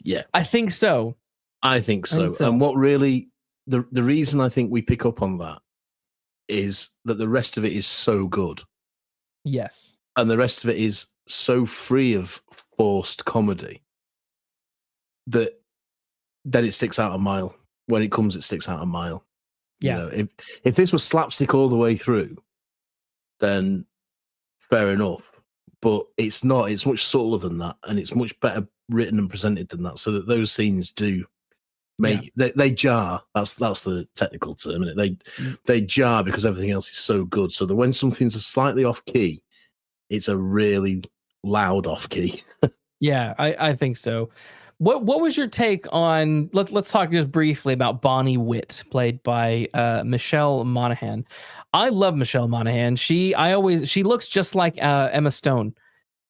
Yeah, I think so. I think so. And what really the reason I think we pick up on that is that the rest of it is so good. Yes, and the rest of it is so free of forced comedy that it sticks out a mile. When it comes, it sticks out a mile. Yeah. If this was slapstick all the way through, then fair enough. But it's not. It's much subtler than that, and it's much better written and presented than that. So that those scenes do make they jar. That's the technical term, isn't it? They jar because everything else is so good. So that when something's a slightly off key, it's a really loud off key. Yeah, I think so. What was your take on? Let's talk just briefly about Bonnie Witt, played by Michelle Monaghan. I love Michelle Monaghan. She looks just like Emma Stone.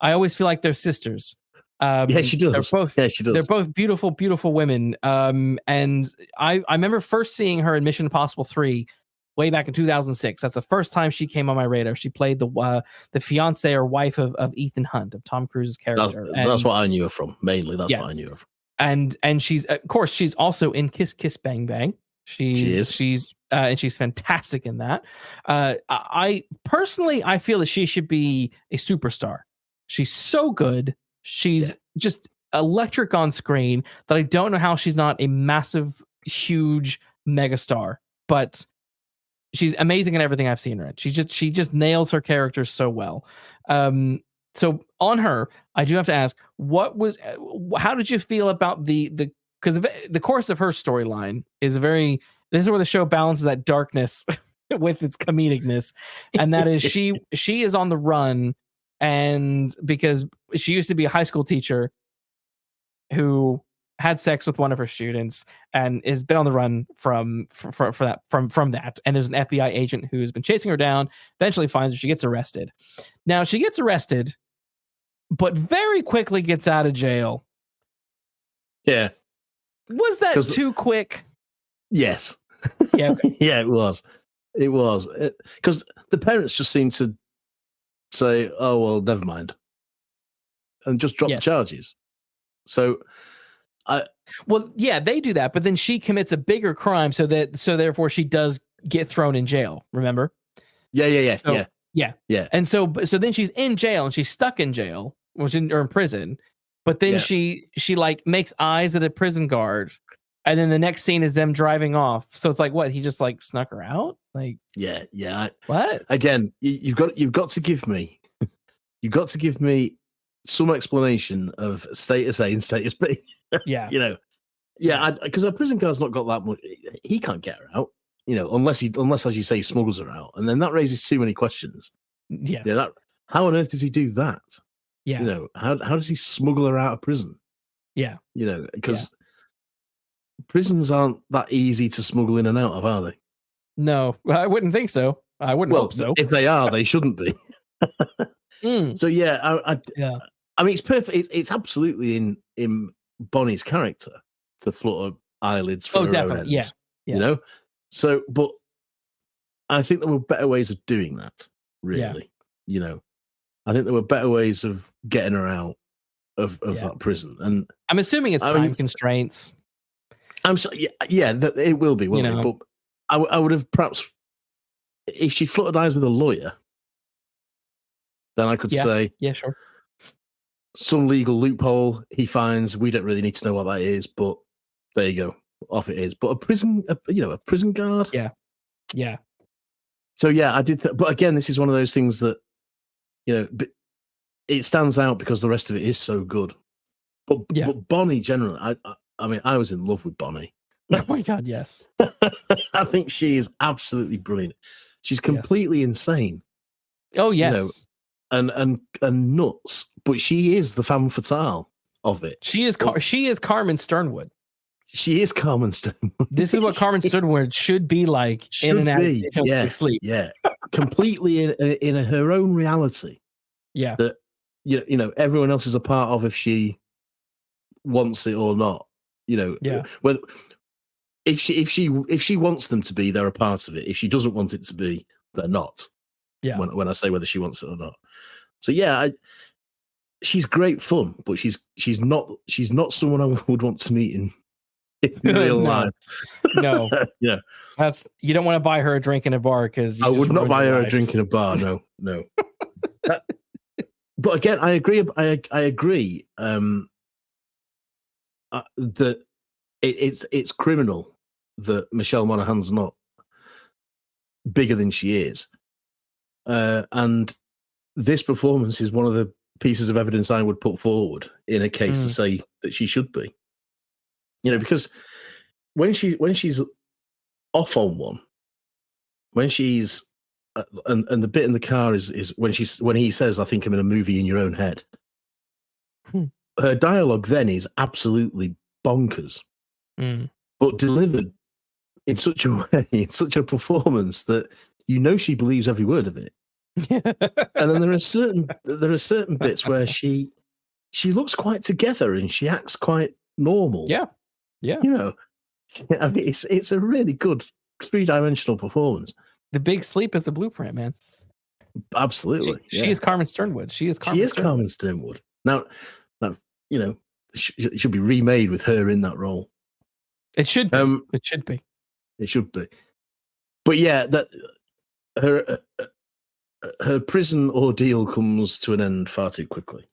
I always feel like they're sisters. Yeah, she does. She does. They're both beautiful, beautiful women. And I remember first seeing her in Mission Impossible 3 way back in 2006. That's the first time she came on my radar. She played the fiance or wife of Ethan Hunt, of Tom Cruise's character. That's what I knew her from. Mainly, that's what I knew her from. And she's, of course, she's also in Kiss Kiss Bang Bang. She's fantastic in that. I personally feel that she should be a superstar. She's so good. She's just electric on screen that I don't know how she's not a massive, huge megastar. But she's amazing in everything I've seen her in. She just nails her character so well. So on her, I do have to ask, how did you feel about because the course of her storyline is this is where the show balances that darkness with its comedicness, and that is she is on the run, and because she used to be a high school teacher who had sex with one of her students and has been on the run from that. And there's an FBI agent who's been chasing her down, eventually finds her. She gets arrested. Now she gets arrested, but very quickly gets out of jail. Yeah. Was that too quick? Yes. Yeah. Okay. Yeah, it was. It was. Because the parents just seem to say, oh, well, never mind. And just drop the charges. So they do that, but then she commits a bigger crime, so therefore she does get thrown in jail. Remember? Yeah. And so then she's in jail and she's stuck in jail, or in prison. But then she like makes eyes at a prison guard, and then the next scene is them driving off. So it's like, what? He just like snuck her out? Like, yeah. What? Again, you've got to give me some explanation of status A and status B. Yeah. Because a prison guard's not got that much. He can't get her out, unless as you say, he smuggles her out, and then that raises too many questions. Yes. Yeah. How on earth does he do that? Yeah. How does he smuggle her out of prison? Yeah. Because prisons aren't that easy to smuggle in and out of, are they? No, I wouldn't think so. I wouldn't hope so. If they are, they shouldn't be. So I mean, it's perfect. It's absolutely in Bonnie's character to flutter eyelids for her own ends. you know. So, but I think there were better ways of doing that. Really, you know, I think there were better ways of getting her out of that prison. And I'm assuming it's time constraints. I'm so it will be, won't it? But I would have perhaps, if she fluttered eyes with a lawyer, then I could say, sure, some legal loophole he finds. We don't really need to know what that is, but there you go, off it is. But a prison guard, yeah. So I did, but again, this is one of those things that, you know, it stands out because the rest of it is so good. But Bonnie, generally, I mean, I was in love with Bonnie. Oh my God, yes. I think she is absolutely brilliant. She's completely insane. Oh yes, you know, and nuts. But she is the femme fatale of it. She is Carmen Sternwood. She is Carmen Sternwood. This is what Carmen Sternwood should be like in an adolescent sleep. Yeah, completely in her own reality. Yeah, that you know everyone else is a part of if she wants it or not. You know, when if she wants them to be, they're a part of it. If she doesn't want it to be, they're not. Yeah. When I say whether she wants it or not. So she's great fun, but she's not someone I would want to meet in real life. No. Yeah. You don't want to buy her a drink in a bar because I would not buy her a drink in a bar. No. But again, I agree. I agree. That it's criminal that Michelle Monaghan's not bigger than she is, and this performance is one of the pieces of evidence I would put forward in a case to say that she should be. You know, because when she's off on one, when she's and the bit in the car is when he says, "I think I'm in a movie in your own head." Her dialogue then is absolutely bonkers, but delivered in such a way, in such a performance that you know she believes every word of it. And then there are certain bits where she looks quite together and she acts quite normal. Yeah. You know, I mean, it's a really good 3-dimensional performance. The big sleep is the blueprint, man. Absolutely. She is Carmen Sternwood. She is Carmen Sternwood. Now, you know, it should be remade with her in that role. It should be. It should be. It should be. But yeah, that her prison ordeal comes to an end far too quickly.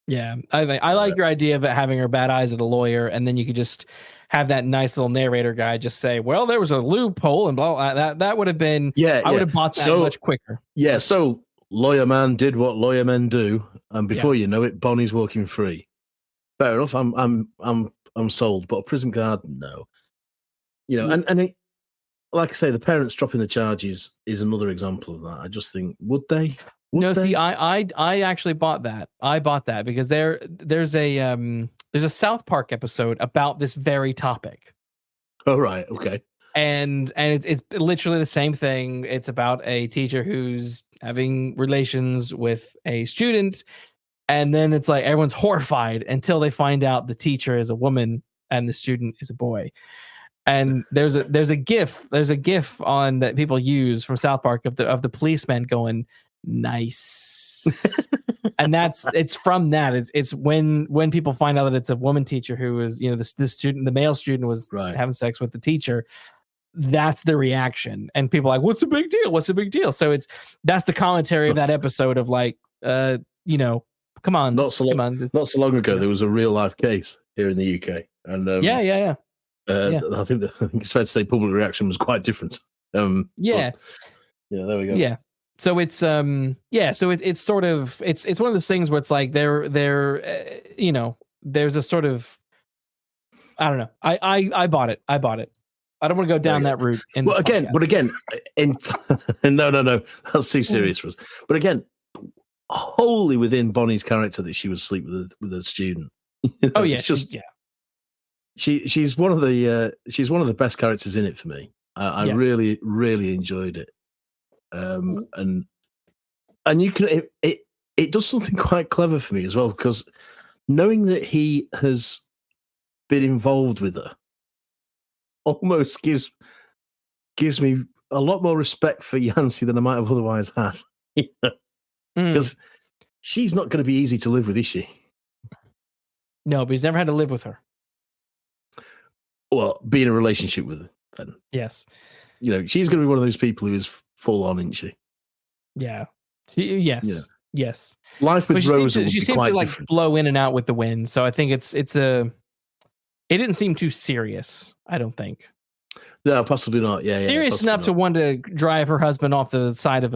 Yeah, I like your idea of it having her bad eyes at a lawyer, and then you could just have that nice little narrator guy just say, "Well, there was a loophole," and blah blah. That would have been. I would have bought that much quicker. Yeah. So lawyer man did what lawyer men do, and before you know it, Bonnie's walking free. Fair enough. I'm sold, but a prison guard, no. You know, and it, like I say, the parents dropping the charges is another example of that. I just think, would they? See, I actually bought that. I bought that because there's a South Park episode about this very topic. Oh right, okay. And it's literally the same thing. It's about a teacher who's having relations with a student, and then it's like everyone's horrified until they find out the teacher is a woman and the student is a boy. And there's a GIF on that people use from South Park of the policeman going, "Nice." And it's from that. It's when people find out that it's a woman teacher who is, you know, the student, the male student was having sex with the teacher. That's the reaction, and people are like, "What's the big deal? What's the big deal?" So that's the commentary of that episode of like, you know, come on, not so long ago, there was a real life case here in the UK, and I think it's fair to say public reaction was quite different. There we go. Yeah. So it's it's sort of it's one of those things where it's like they're you know, there's a sort of, I don't know. I bought it. I don't want to go down that route. But again, no, that's too serious for us. But again, wholly within Bonnie's character that she would sleep with a student. You know, oh yeah, it's just she's one of the best characters in it for me. I really, really enjoyed it. And you can it does something quite clever for me as well, because knowing that he has been involved with her almost gives gives me a lot more respect for Yancey than I might have otherwise had. Because she's not going to be easy to live with, is she? No, but he's never had to live with her. Well, be in a relationship with her, then. Yes. She's going to be one of those people who is full on, isn't she? Yeah. Yes. Yeah. Yes. Life with Rosa would be quite to different. blow in and out with the wind. So I think it didn't seem too serious, I don't think. No, possibly not. Yeah. Serious enough to want to drive her husband off the side of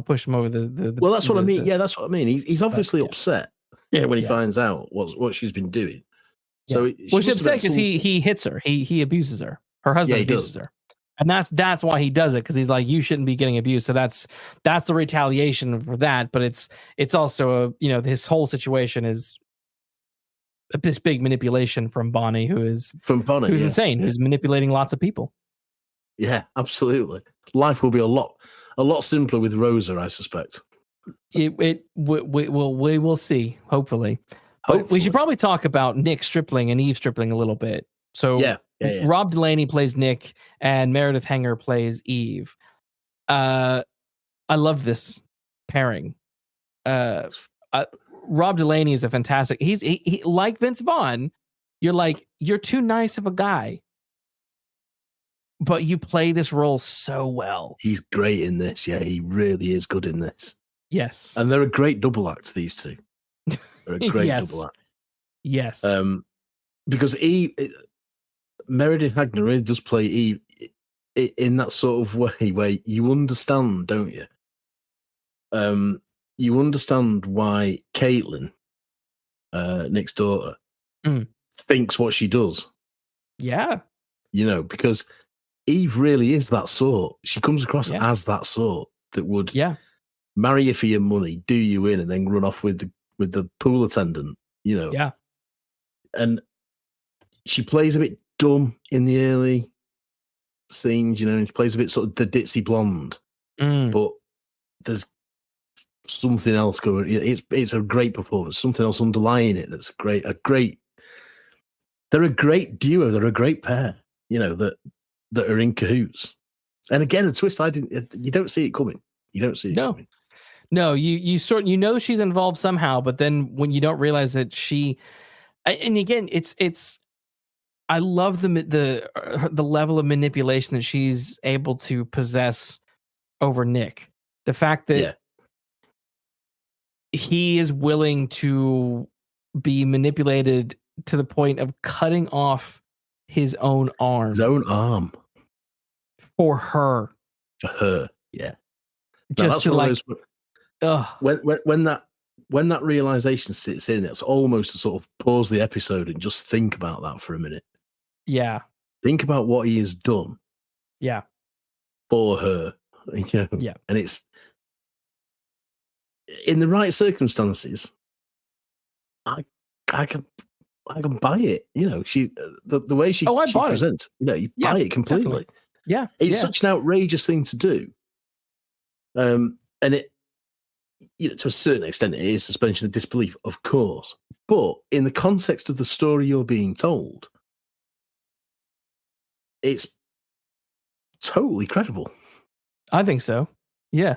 push him over the well, that's what I mean. Yeah, that's what I mean. He's obviously upset. Yeah, when he finds out what she's been doing. So she's upset because he hits her. He abuses her. Her husband abuses her. And that's why he does it, because he's like, you shouldn't be getting abused. So that's the retaliation for that. But it's also his whole situation is this big manipulation from Bonnie, who's insane, who's manipulating lots of people. Yeah, absolutely. Life will be a lot simpler with Rosa, I suspect. We will see. Hopefully. But we should probably talk about Nick Stripling and Eve Stripling a little bit. So yeah. Rob Delaney plays Nick and Meredith Hagner plays Eve. I love this pairing. Rob Delaney is a fantastic. He like Vince Vaughn. You're too nice of a guy, but you play this role so well. He's great in this. Yeah, he really is good in this. Yes, and they're a great double act. These two. They're a great double act. Yes. Because Meredith Hagner really does play Eve in that sort of way where you understand, don't you? You understand why Caitlin, Nick's daughter, thinks what she does. Yeah. Because Eve really is that sort. She comes across as that sort that would marry you for your money, do you in, and then run off with the pool attendant, Yeah. And she plays a bit dumb in the early scenes, and she plays a bit sort of the ditzy blonde. But there's something else going. It's a great performance. Something else underlying it that's great. They're a great duo. They're a great pair. That are in cahoots. And again, a twist you don't see it coming. You don't see it coming. No, you she's involved somehow, but then when you don't realize that and again, it's I love the level of manipulation that she's able to possess over Nick. The fact that he is willing to be manipulated to the point of cutting off his own arm. His own arm. For her. For her, yeah. Just to when that realization sits in, it's almost to sort of pause the episode and just think about that for a minute. Yeah. Think about what he has done. Yeah. For her. Yeah. And it's in the right circumstances. I can buy it. She the way she presents. You buy it completely. Definitely. Yeah, it's such an outrageous thing to do. And it, to a certain extent, it is suspension of disbelief, of course. But in the context of the story you're being told, it's totally credible. I think so. Yeah.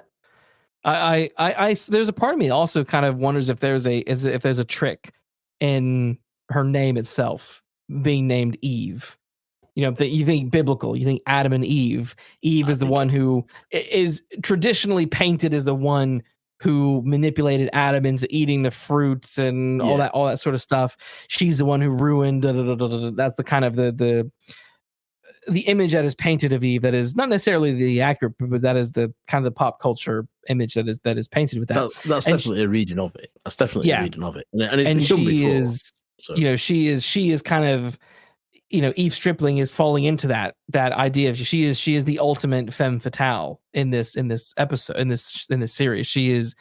I there's a part of me also kind of wonders if there's a trick in her name itself being named Eve. That you think biblical, you think Adam and Eve. Eve is the one who is traditionally painted as the one who manipulated Adam into eating the fruits and all that sort of stuff. She's the one who ruined. That's the kind of the image that is painted of Eve. That is not necessarily the accurate, but that is the kind of the pop culture image that is painted with that. That's definitely a reading of it. That's definitely a reading of it, and it's been done before. So. She is kind of. Eve Stripling is falling into that idea of she is the ultimate femme fatale in this episode in this series. She is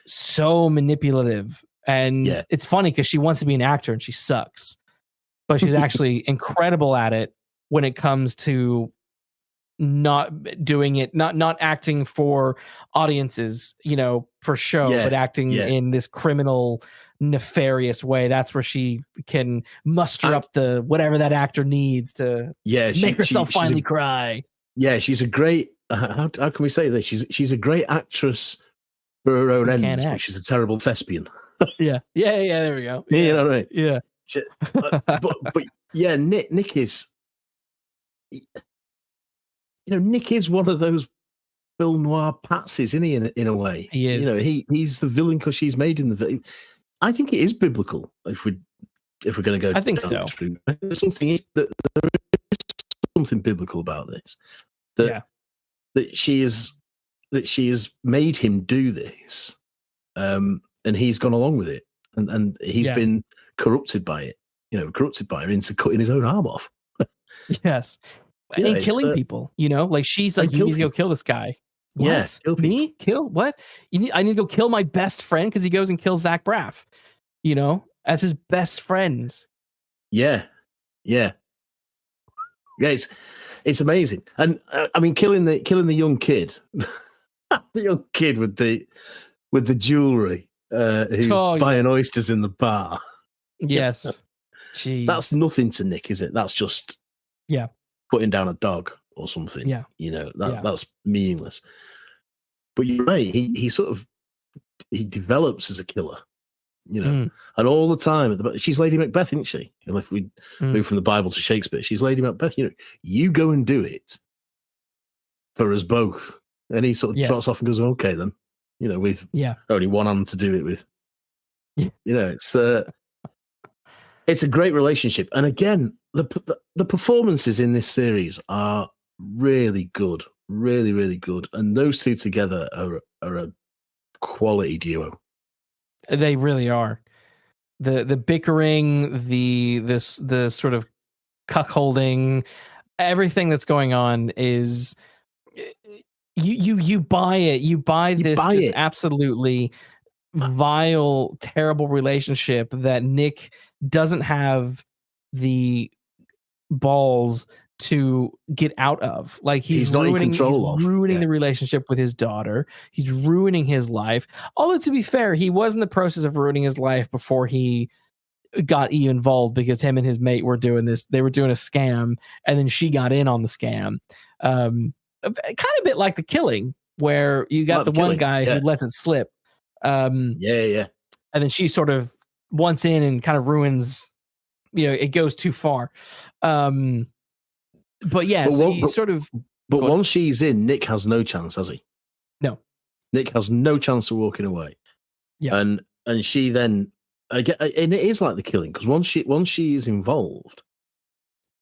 so manipulative, and it's funny because she wants to be an actor and she sucks, but she's actually incredible at it when it comes to not doing it, not acting for audiences, for show, but acting in this criminal, nefarious way. That's where she can muster up the whatever that actor needs to make herself finally cry. Yeah, she's a great. How can we say this? She's a great actress for her own ends, but she's a terrible thespian. Yeah. There we go. Yeah, you know what I mean? Yeah. But yeah, Nick is. Nick is one of those film noir patsies, isn't he? In a way, he is. He's the villain because she's made in the film. I think it is biblical if we're going to go. I think so. There's something biblical about this. That she has made him do this, and he's gone along with it, and he's been corrupted by it. Corrupted by her into cutting his own arm off. Yes. And killing people, like she's like, you need to go kill this guy. What? Yeah, me? Kill what? I need to go kill my best friend because he goes and kills Zach Braff, as his best friend. Yeah. It's amazing. And I mean, killing the young kid, the young kid with the jewelry, who's buying oysters in the bar. Yes. Jeez. That's nothing to Nick, is it? That's just putting down a dog or something. Yeah. That's meaningless. But you're right. He develops as a killer. And all the time, she's Lady Macbeth, isn't she? And if we move from the Bible to Shakespeare, she's Lady Macbeth. You go and do it for us both. And he sort of trots off and goes, okay, then. With only one hand to do it with. It's a great relationship. And again, the performances in this series are really good, really, really good. And those two together are a quality duo. They really are. The bickering, the sort of cuckolding, everything that's going on is you buy it. You buy this absolutely vile, terrible relationship that Nick doesn't have the balls to get out of. Like he's not in control of ruining the relationship with his daughter. He's ruining his life. Although to be fair, he was in the process of ruining his life before he got Eve involved, because him and his mate were doing this. They were doing a scam, and then she got in on the scam. Kind of a bit like The Killing, where you got the one guy who lets it slip. And then she sort of wants in and kind of ruins. It goes too far. But once she's in, Nick has no chance, has he? No. Nick has no chance of walking away. Yeah. And she then and it is like The Killing, because once she is involved,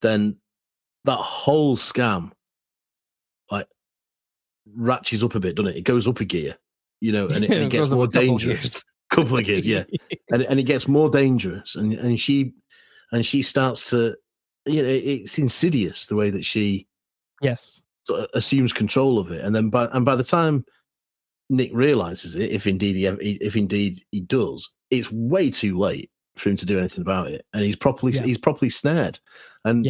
then that whole scam like ratchets up a bit, doesn't it? It goes up a gear, and it gets more dangerous. Couple of gears, yeah. and it gets more dangerous, and she starts to, it's insidious the way that she sort of assumes control of it, and then by the time Nick realizes it, if indeed he does, it's way too late for him to do anything about it, and he's properly snared. And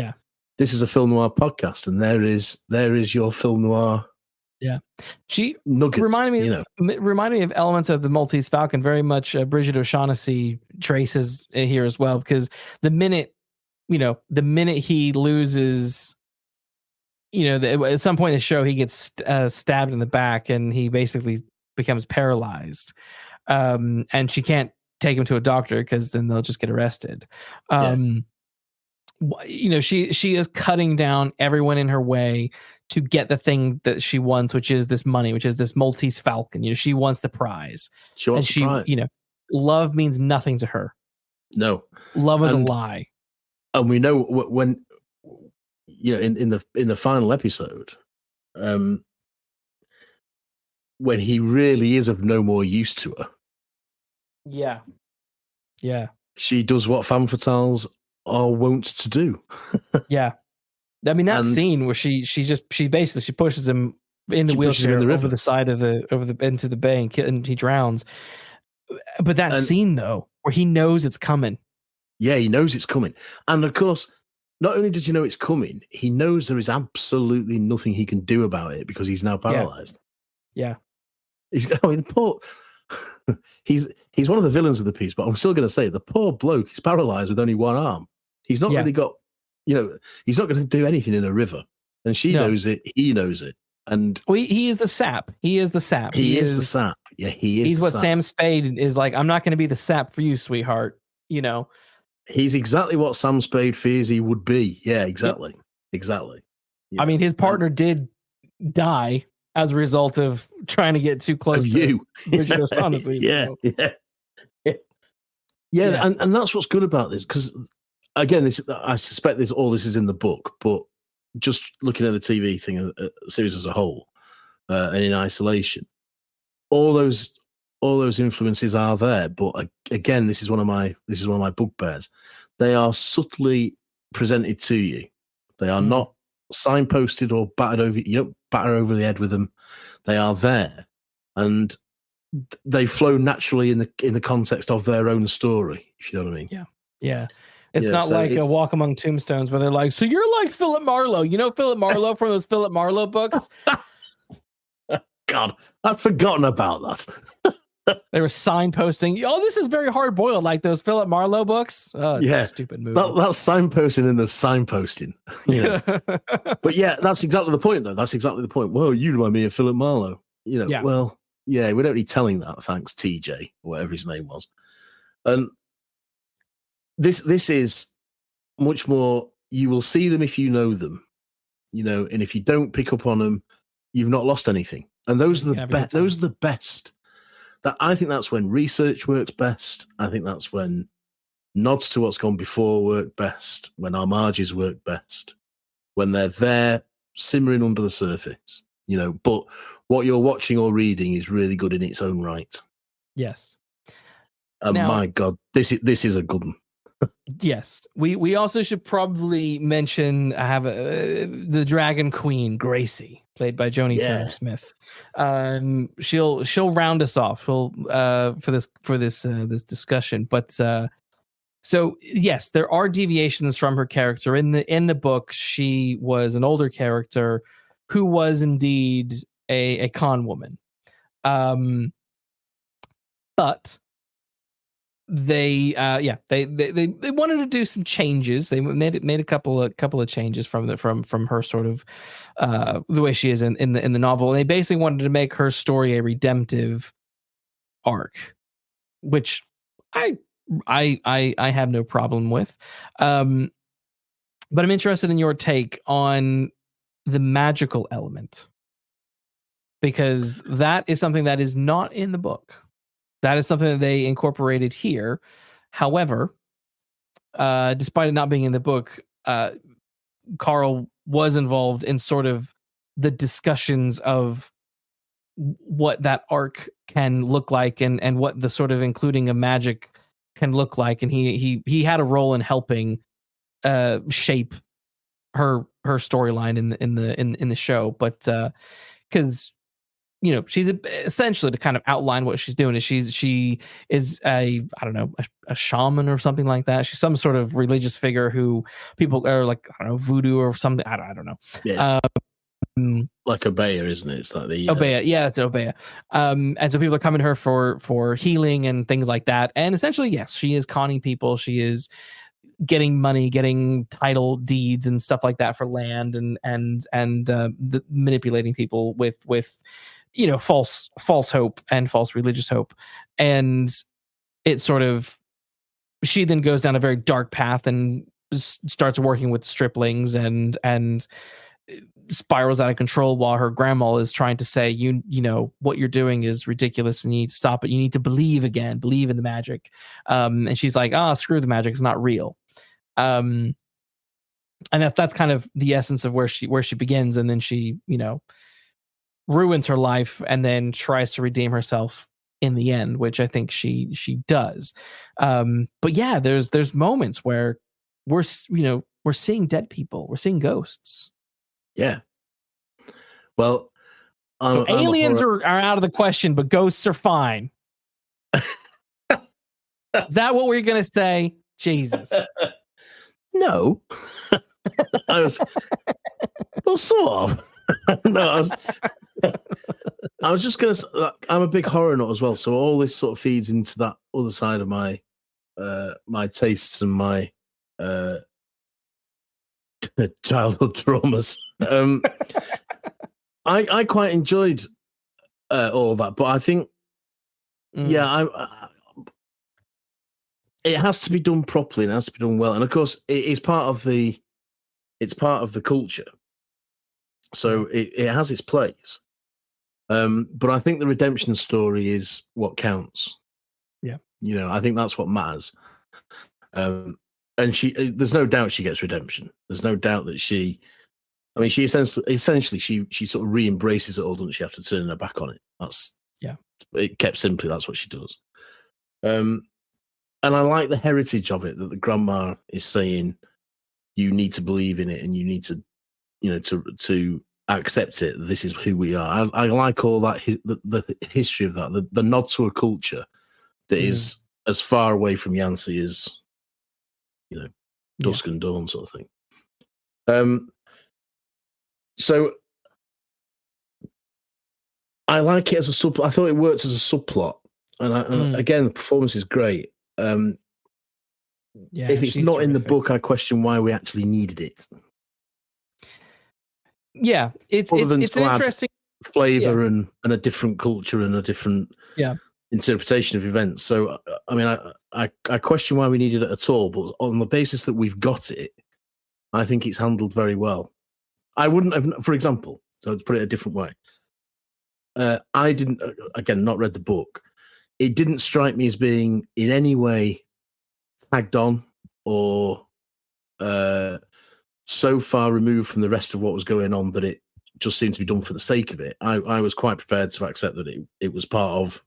this is a film noir podcast, and there is your film noir. Yeah, she nuggets, reminded me of elements of the Maltese Falcon, very much Bridget O'Shaughnessy traces here as well, because the minute he loses, at some point in the show he gets stabbed in the back and he basically becomes paralyzed, and she can't take him to a doctor because then they'll just get arrested. She is cutting down everyone in her way to get the thing that she wants, which is this money, which is this Maltese Falcon. She wants the prize. She wants the prize. Love means nothing to her. No, love is a lie. And we know when, in the final episode, when he really is of no more use to her. Yeah. She does what femme fatales are wont to do. Yeah. I mean, that scene where she pushes him in the wheelchair over the side of into the bay and he drowns. But that scene though, where he knows it's coming. Yeah, he knows it's coming. And of course, not only does he know it's coming, he knows there is absolutely nothing he can do about it because he's now paralyzed. Yeah. He's one of the villains of the piece, but I'm still going to say the poor bloke is paralyzed with only one arm. He's not really got, he's not going to do anything in a river. and she knows it. He knows it, and he is the sap. He is the sap. He is the sap. Yeah, he is. He's what sap. Sam Spade is like. I'm not going to be the sap for you, sweetheart. You know, he's exactly what Sam Spade fears he would be. Yeah, exactly, exactly. Yeah. I mean, his partner did die as a result of trying to get too close to you. Bridget O'Shaughnessy. Yeah, so. Yeah. And that's what's good about this, because again, I suspect all this is in the book, but just looking at the TV thing, series as a whole, and in isolation, all those influences are there. But again, this is one of my bugbears. They are subtly presented to you. They are not signposted or battered over. You don't batter over the head with them. They are there, and they flow naturally in the context of their own story, if you know what I mean. Yeah. It's not like a Walk Among Tombstones where they're like, so you're like Philip Marlowe. You know Philip Marlowe from those Philip Marlowe books? God, I've forgotten about that. They were signposting. Oh, this is very hard boiled, like those Philip Marlowe books. Oh, it's a stupid movie. That's signposting in the signposting. You know? But yeah, that's exactly the point, though. That's exactly the point. Well, you remind me of Philip Marlowe. You know, well, yeah, we don't need telling that. Thanks, TJ, or whatever his name was. And this is much more. You will see them if you know them, you know, and if you don't pick up on them, you've not lost anything. And those are the best. Those are the best. I think that's when research works best. I think that's when nods to what's gone before work best. When homages work best. When they're there simmering under the surface, you know. But what you're watching or reading is really good in its own right. Yes. And my God, this is a good one. Yes, we also should probably mention the Dragon Queen Gracie, played by Joni Turner Smith. She'll round us off. For this discussion. But so yes, there are deviations from her character in the book. She was an older character who was indeed a con woman, but. They wanted to do some changes. They made a couple of changes from her sort of the way she is in the novel. And they basically wanted to make her story a redemptive arc, which I have no problem with. But I'm interested in your take on the magical element, because that is something that is not in the book. That is something that they incorporated here. However, despite it not being in the book, Carl was involved in sort of the discussions of what that arc can look like and what the sort of including of magic can look like. And he had a role in helping shape her storyline in the show. But because you know, she's essentially, to kind of outline what she's doing, is she is a shaman or something like that. She's some sort of religious figure who people are like, I don't know, voodoo or something. I don't know. Yes. Like Obeah, isn't it? It's like the Obeah. Yeah, it's Obeah. And so people are coming to her for healing and things like that. And essentially, yes, she is conning people. She is getting money, getting title deeds and stuff like that for land, and manipulating people with you know, false hope and false religious hope. And it sort of, she then goes down a very dark path and starts working with striplings and spirals out of control while her grandma is trying to say, you know, what you're doing is ridiculous and you need to stop it. You need to believe again, believe in the magic. And she's like, screw the magic. It's not real. And that's kind of the essence of where she begins. And then she, you know, ruins her life and then tries to redeem herself in the end, which I think she does. But yeah, there's moments where we're seeing dead people, we're seeing ghosts. Yeah. Well, so aliens are out of the question, but ghosts are fine. Is that what we're gonna say? Jesus. No. Well, sort of. No, I was just going to say, I'm a big horror nut as well, so all this sort of feeds into that other side of my my tastes and my childhood traumas. I quite enjoyed all that, but I think, it has to be done properly and it has to be done well. And of course, it's part of the culture, so it has its place. But I think the redemption story is what counts. Yeah, I think that's what matters. And there's no doubt she gets redemption. There's no doubt that she essentially she sort of re-embraces it all, doesn't she, after turning her back on it. That's it. Kept simply, that's what she does. And I like the heritage of it, that the grandma is saying, you need to believe in it and you need to, to accept it. This is who we are. I like all that, the history of that, the nod to a culture that is as far away from Yancey as, dusk and dawn sort of thing. So I like it as a subplot. I thought it worked as a subplot. And again, the performance is great. If it's not terrific in the book, I question why we actually needed it. Yeah, it's an interesting flavor and a different culture and a different interpretation of events. So, I mean, I question why we needed it at all, but on the basis that we've got it, I think it's handled very well. I wouldn't have, for example, so to put it a different way, I didn't, again, not read the book. It didn't strike me as being in any way tagged on or so far removed from the rest of what was going on that it just seemed to be done for the sake of it. I was quite prepared to accept that it was part of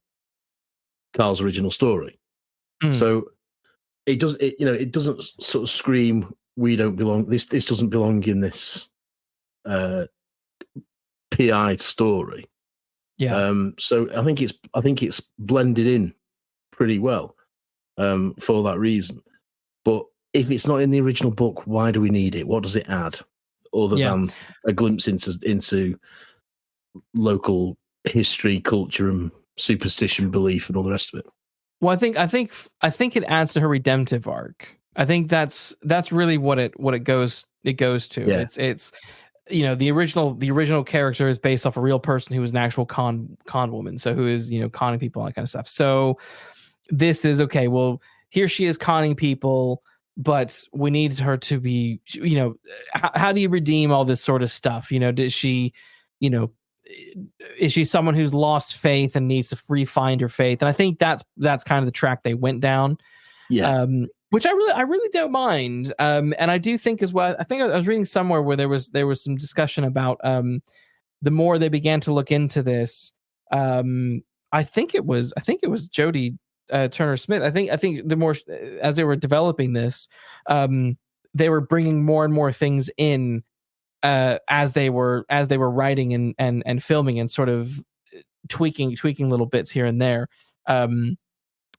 Carl's original story. So it doesn't sort of scream, we don't belong. This doesn't belong in this PI story. So I think it's blended in pretty well for that reason. But if it's not in the original book, why do we need it? What does it add other than a glimpse into local history, culture, and superstition, belief, and all the rest of it? Well, I think it adds to her redemptive arc. I think that's really what it goes to. Yeah. It's the original character is based off a real person who was an actual con woman, so who is conning people, all that kind of stuff. So this is okay. Well, here she is conning people, but we need her to be, how do you redeem all this sort of stuff? Does she, is she someone who's lost faith and needs to re-find her faith? And I think that's kind of the track they went down. Yeah. Which I really don't mind. And I do think as well, I think I was reading somewhere where there was some discussion about the more they began to look into this, I think it was Jodie Turner Smith. I think the more as they were developing this, they were bringing more and more things in as they were writing and filming and sort of tweaking little bits here and there to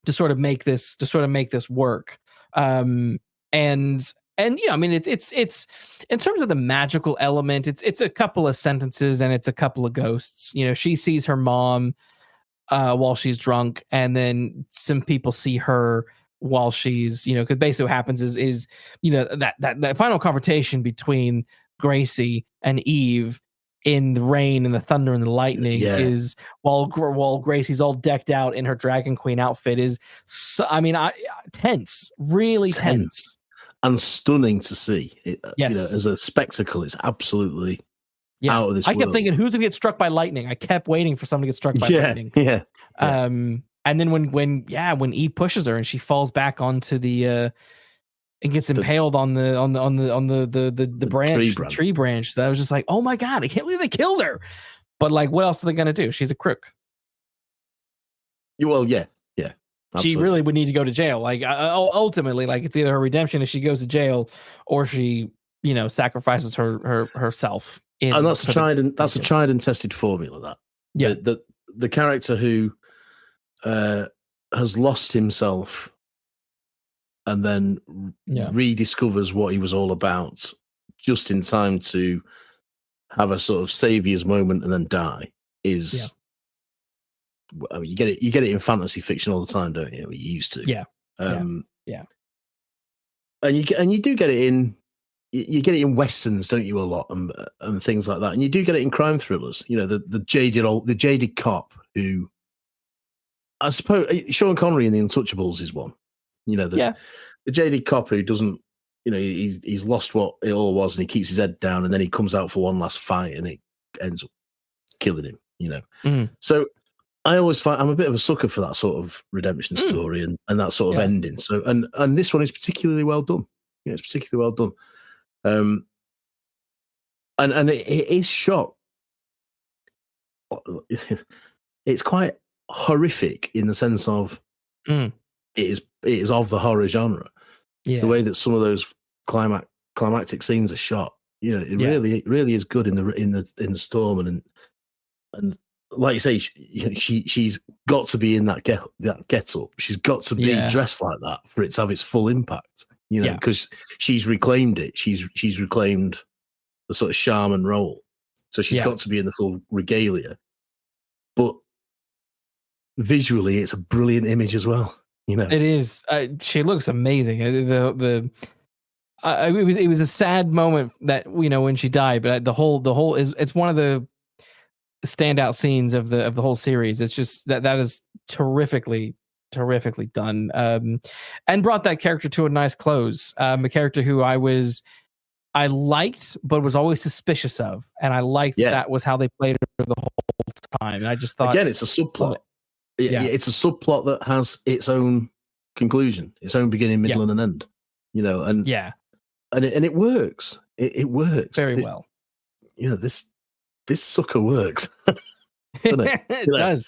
sort of make this work. And I mean it's in terms of the magical element, it's a couple of sentences and it's a couple of ghosts. She sees her mom while she's drunk, and then some people see her while she's, because basically what happens is that final confrontation between Gracie and Eve in the rain and the thunder and the lightning is while Gracie's all decked out in her Dragon Queen outfit is, tense, really tense. And stunning to see. As a spectacle, it's absolutely out of this world. I kept thinking, who's gonna get struck by lightning? I kept waiting for someone to get struck by lightning. Yeah. And then when Eve pushes her and she falls back onto the and gets impaled on the branch, tree branch. So I was just like, oh my God, I can't believe they killed her. But like, what else are they gonna do? She's a crook. Well, yeah. Absolutely. She really would need to go to jail. Like ultimately, like it's either her redemption if she goes to jail, or she, sacrifices herself. And that's a tried and tested formula. That the character who has lost himself and then rediscovers what he was all about just in time to have a sort of savior's moment and then die is. I mean, you get it in fantasy fiction all the time, don't you? You used to. Yeah. And you do get it in, you get it in westerns, don't you, a lot, and things like that, and you do get it in crime thrillers. You know, the jaded cop who, I suppose, Sean Connery in The Untouchables is one. You know, the jaded cop who doesn't, you know, he's lost what it all was, and he keeps his head down, and then he comes out for one last fight, and it ends up killing him. You know, so I always find I'm a bit of a sucker for that sort of redemption story and that sort of ending. So, and this one is particularly well done. Yeah, it's particularly well done. And it is shot. It's quite horrific in the sense of it is of the horror genre. Yeah. The way that some of those climactic scenes are shot, you know, it really is good in the storm, and like you say, she's got to be in that get up. She's got to be dressed like that for it to have its full impact. You know, because she's reclaimed it. She's reclaimed the sort of shaman role. So she's got to be in the full regalia. But visually, it's a brilliant image as well. You know, it is. She looks amazing. It was a sad moment that, you know, when she died, but the whole is, it's one of the standout scenes of the whole series. It's just that is terrifically done, and brought that character to a nice close. A character who I liked, but was always suspicious of, and I liked that was how they played her the whole time. And I just thought, again, it's a subplot. It's a subplot that has its own conclusion, its own beginning, middle, and end. You know, and it works. It works very well. You know, this sucker works. Doesn't it? It does.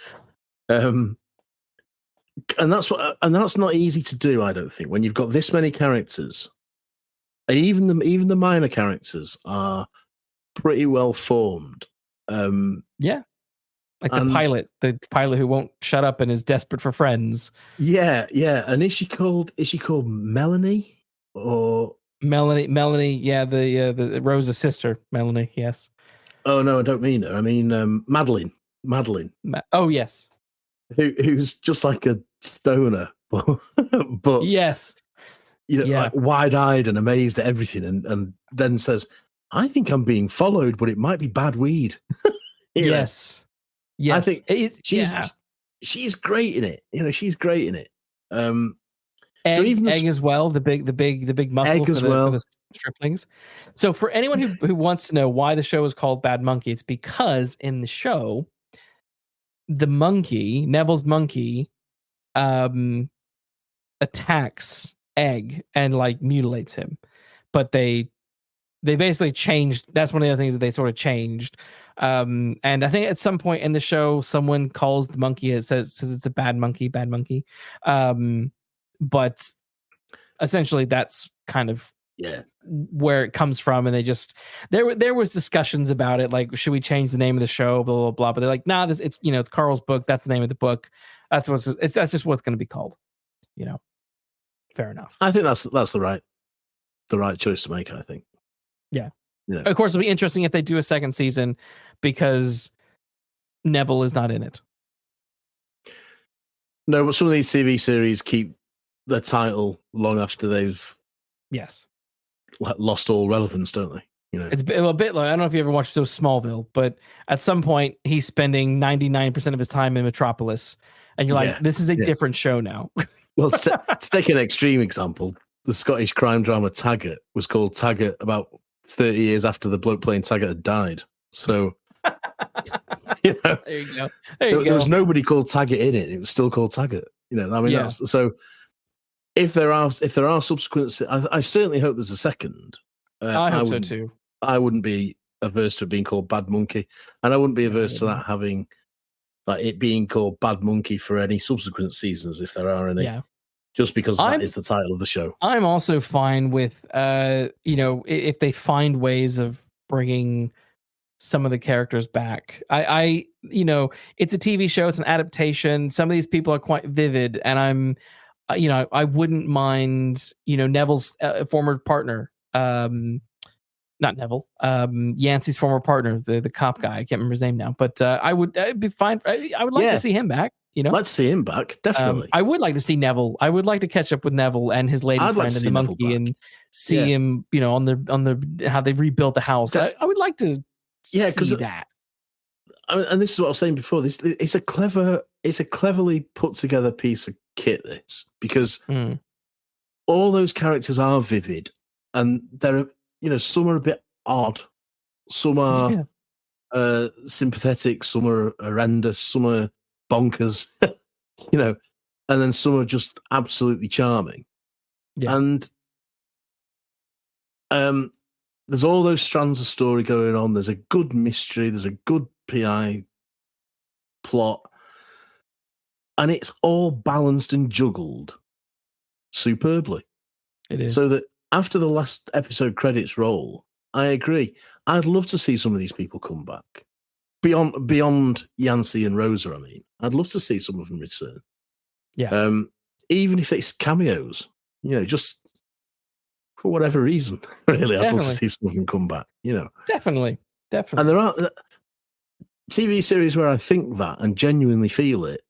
And that's not easy to do, I don't think, when you've got this many characters, and even the minor characters are pretty well formed. Like the pilot who won't shut up and is desperate for friends. Yeah. And is she called Melanie or Melanie? Yeah, the Rose's sister, Melanie. Yes. Oh no, I don't mean her. I mean Madeline. Oh yes. Who's just like a stoner, but yes, you know, like wide-eyed and amazed at everything, and then says, "I think I'm being followed, but it might be bad weed." Yes. I think she's great in it. You know, she's great in it. Egg as well, the big muscle for the striplings. So for anyone who wants to know why the show is called Bad Monkey, it's because in the show, the monkey, Neville's monkey, attacks Egg and like mutilates him. But they basically changed. That's one of the other things that they sort of changed. And I think at some point in the show, someone calls the monkey, it says it's a bad monkey. But essentially that's kind of where it comes from. And they just, there was discussions about it. Like, should we change the name of the show? Blah, blah, blah. But they're like, nah, it's, you know, it's Carl's book. That's the name of the book. That's just what's going to be called, you know, fair enough. I think that's the right choice to make, I think. Yeah. Of course, it'll be interesting if they do a second season because Neville is not in it. No, but some of these TV series keep their title long after they've lost all relevance, don't they? You know, it's a bit like, I don't know if you ever watched Smallville, but at some point he's spending 99% of his time in Metropolis, and you're like, this is a different show now. Well, to take an extreme example, the Scottish crime drama Taggart was called Taggart about 30 years after the bloke playing Taggart had died. So, you know, there you go. There was nobody called Taggart in it. It was still called Taggart. You know, I mean, so if there are subsequent, I certainly hope there's a second. I hope so too. I wouldn't be averse to it being called Bad Monkey, and I wouldn't be averse to that having, like, it being called Bad Monkey for any subsequent seasons if there are any. Yeah. Just because that is the title of the show. I'm also fine with, you know, if they find ways of bringing some of the characters back. I you know, it's a TV show, it's an adaptation. Some of these people are quite vivid, and I'm, you know, I wouldn't mind, you know, Neville's former partner, not Neville, Yancey's former partner, the cop guy. I can't remember his name now, but I would be fine. I would like to see him back. You know, let's see him back. Definitely. I would like to see Neville. I would like to catch up with Neville and his lady friend and the monkey and see him, you know, on the how they rebuilt the house. I would like to see that. And this is what I was saying before. It's a cleverly put together piece of kit. This because all those characters are vivid, and they're, you know, some are a bit odd, some are sympathetic, some are horrendous, some are bonkers, you know, and then some are just absolutely charming. Yeah. And there's all those strands of story going on. There's a good mystery. There's a good PI plot. And it's all balanced and juggled superbly. It is. So that after the last episode credits roll, I agree. I'd love to see some of these people come back. Beyond Yancey and Rosa, I mean. I'd love to see some of them return. Yeah. Even if it's cameos, you know, just for whatever reason, really. I'd love to see some of them come back, you know. Definitely. And there are TV series where I think that and genuinely feel it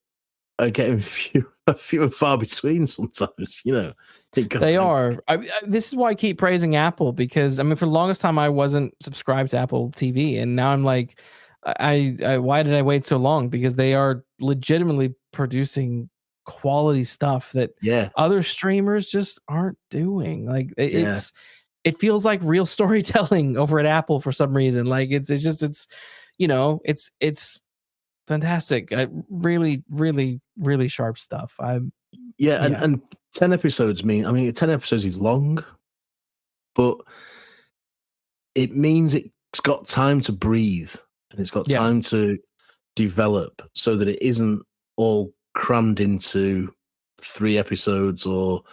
are getting few and far between sometimes, you know. They are. This is why I keep praising Apple, because, I mean, for the longest time, I wasn't subscribed to Apple TV. And now I'm like, why did I wait so long? Because they are legitimately producing quality stuff that other streamers just aren't doing. Like it feels like real storytelling over at Apple for some reason. Like it's you know, it's fantastic. Really, really, really sharp stuff. And 10 episodes 10 episodes is long, but it means it's got time to breathe and it's got time to develop so that it isn't all crammed into 3 episodes or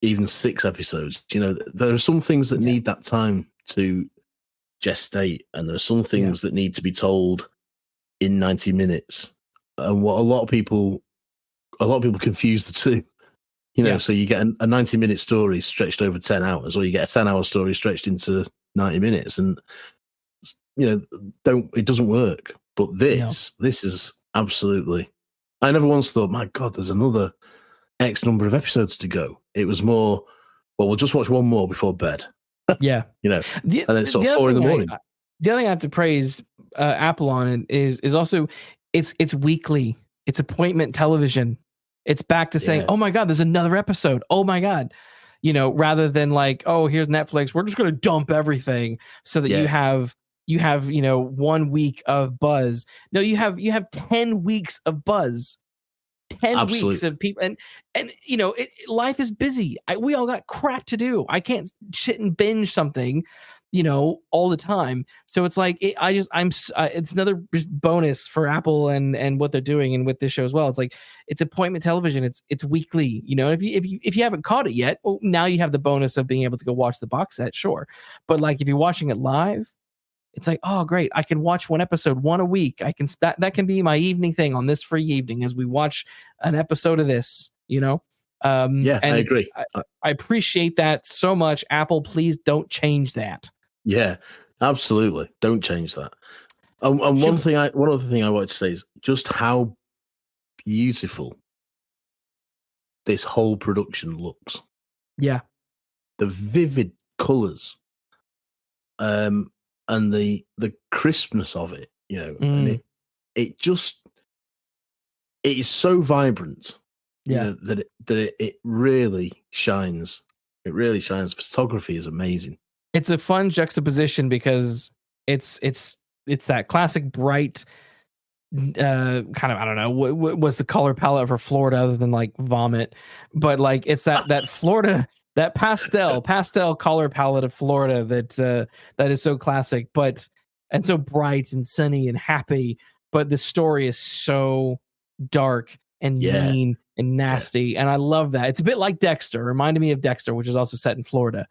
even 6 episodes. You know, there are some things that need that time to gestate, and there are some things that need to be told in 90 minutes. And what a lot of people confuse the two. You know, so you get a 90-minute story stretched over 10 hours, or you get a 10-hour story stretched into 90 minutes, and you know, it doesn't work. But this is absolutely. I never once thought, my God, there's another X number of episodes to go. It was more, well, we'll just watch one more before bed. Yeah, you know, and then it's sort of 4 in the morning. The other thing I have to praise Apple on is also it's weekly. It's appointment television. It's back to saying, oh my God, there's another episode. Oh my God. You know, rather than like, oh, here's Netflix. We're just going to dump everything so that you have, you know, 1 week of buzz. No, you have 10 weeks of buzz. 10 weeks of people. And you know, life is busy. We all got crap to do. I can't sit and binge something, you know, all the time. So it's like, it's another bonus for Apple and what they're doing and with this show as well. It's like, it's appointment television. It's weekly, you know, if you haven't caught it yet, well, now you have the bonus of being able to go watch the box set. Sure. But like, if you're watching it live, it's like, oh, great. I can watch one episode, one a week. I can, that can be my evening thing on this free evening as we watch an episode of this, you know? And I agree. I appreciate that so much. Apple, please don't change that. Yeah, absolutely. Don't change that. And one other thing I wanted to say is just how beautiful this whole production looks. Yeah. The vivid colours. And the crispness of it, you know, and it is so vibrant, you know, that it really shines. It really shines. Photography is amazing. It's a fun juxtaposition because it's that classic bright kind of, I don't know what's the color palette for Florida other than like vomit, but like it's that Florida. That pastel color palette of Florida that is so classic, and so bright and sunny and happy, but the story is so dark and mean and nasty, and I love that. It's a bit like Dexter, reminded me of Dexter, which is also set in Florida.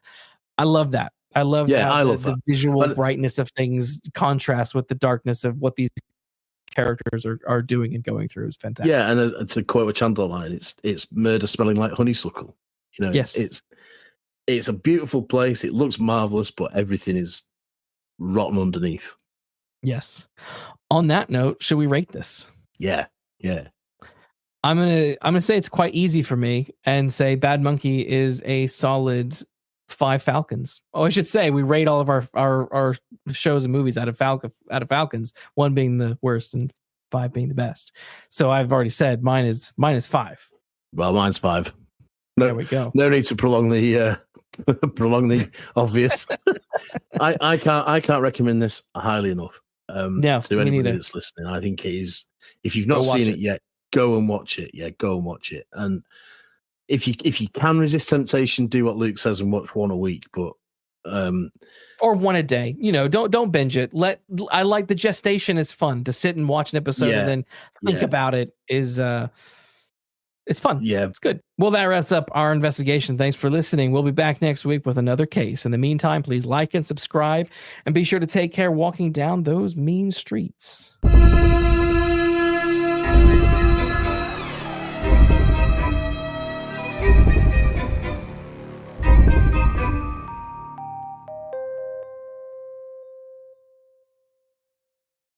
I love that. I love the visual brightness of things contrast with the darkness of what these characters are doing and going through. Is fantastic. Yeah, and to quote a Chandler line, it's murder smelling like honeysuckle. You know, it's a beautiful place. It looks marvelous, but everything is rotten underneath. Yes. On that note, should we rate this? Yeah. I'm gonna say it's quite easy for me and say Bad Monkey is a solid 5 Falcons. Oh, I should say we rate all of our shows and movies out of Falcons, 1 being the worst and 5 being the best. So I've already said mine is 5. Well, mine's 5. No, there we go. No need to prolong the obvious. I can't recommend this highly enough. No, to anybody that's listening, I think it is. If you've not seen it yet, go and watch it. Yeah, go and watch it. And if you can resist temptation, do what Luke says and watch 1 a week. But or 1 a day. Don't binge it. I like the gestation is fun to sit and watch an episode and then think about it is it's fun. Yeah, it's good. Well, that wraps up our investigation. Thanks for listening. We'll be back next week with another case. In the meantime, please like and subscribe, and be sure to take care walking down those mean streets.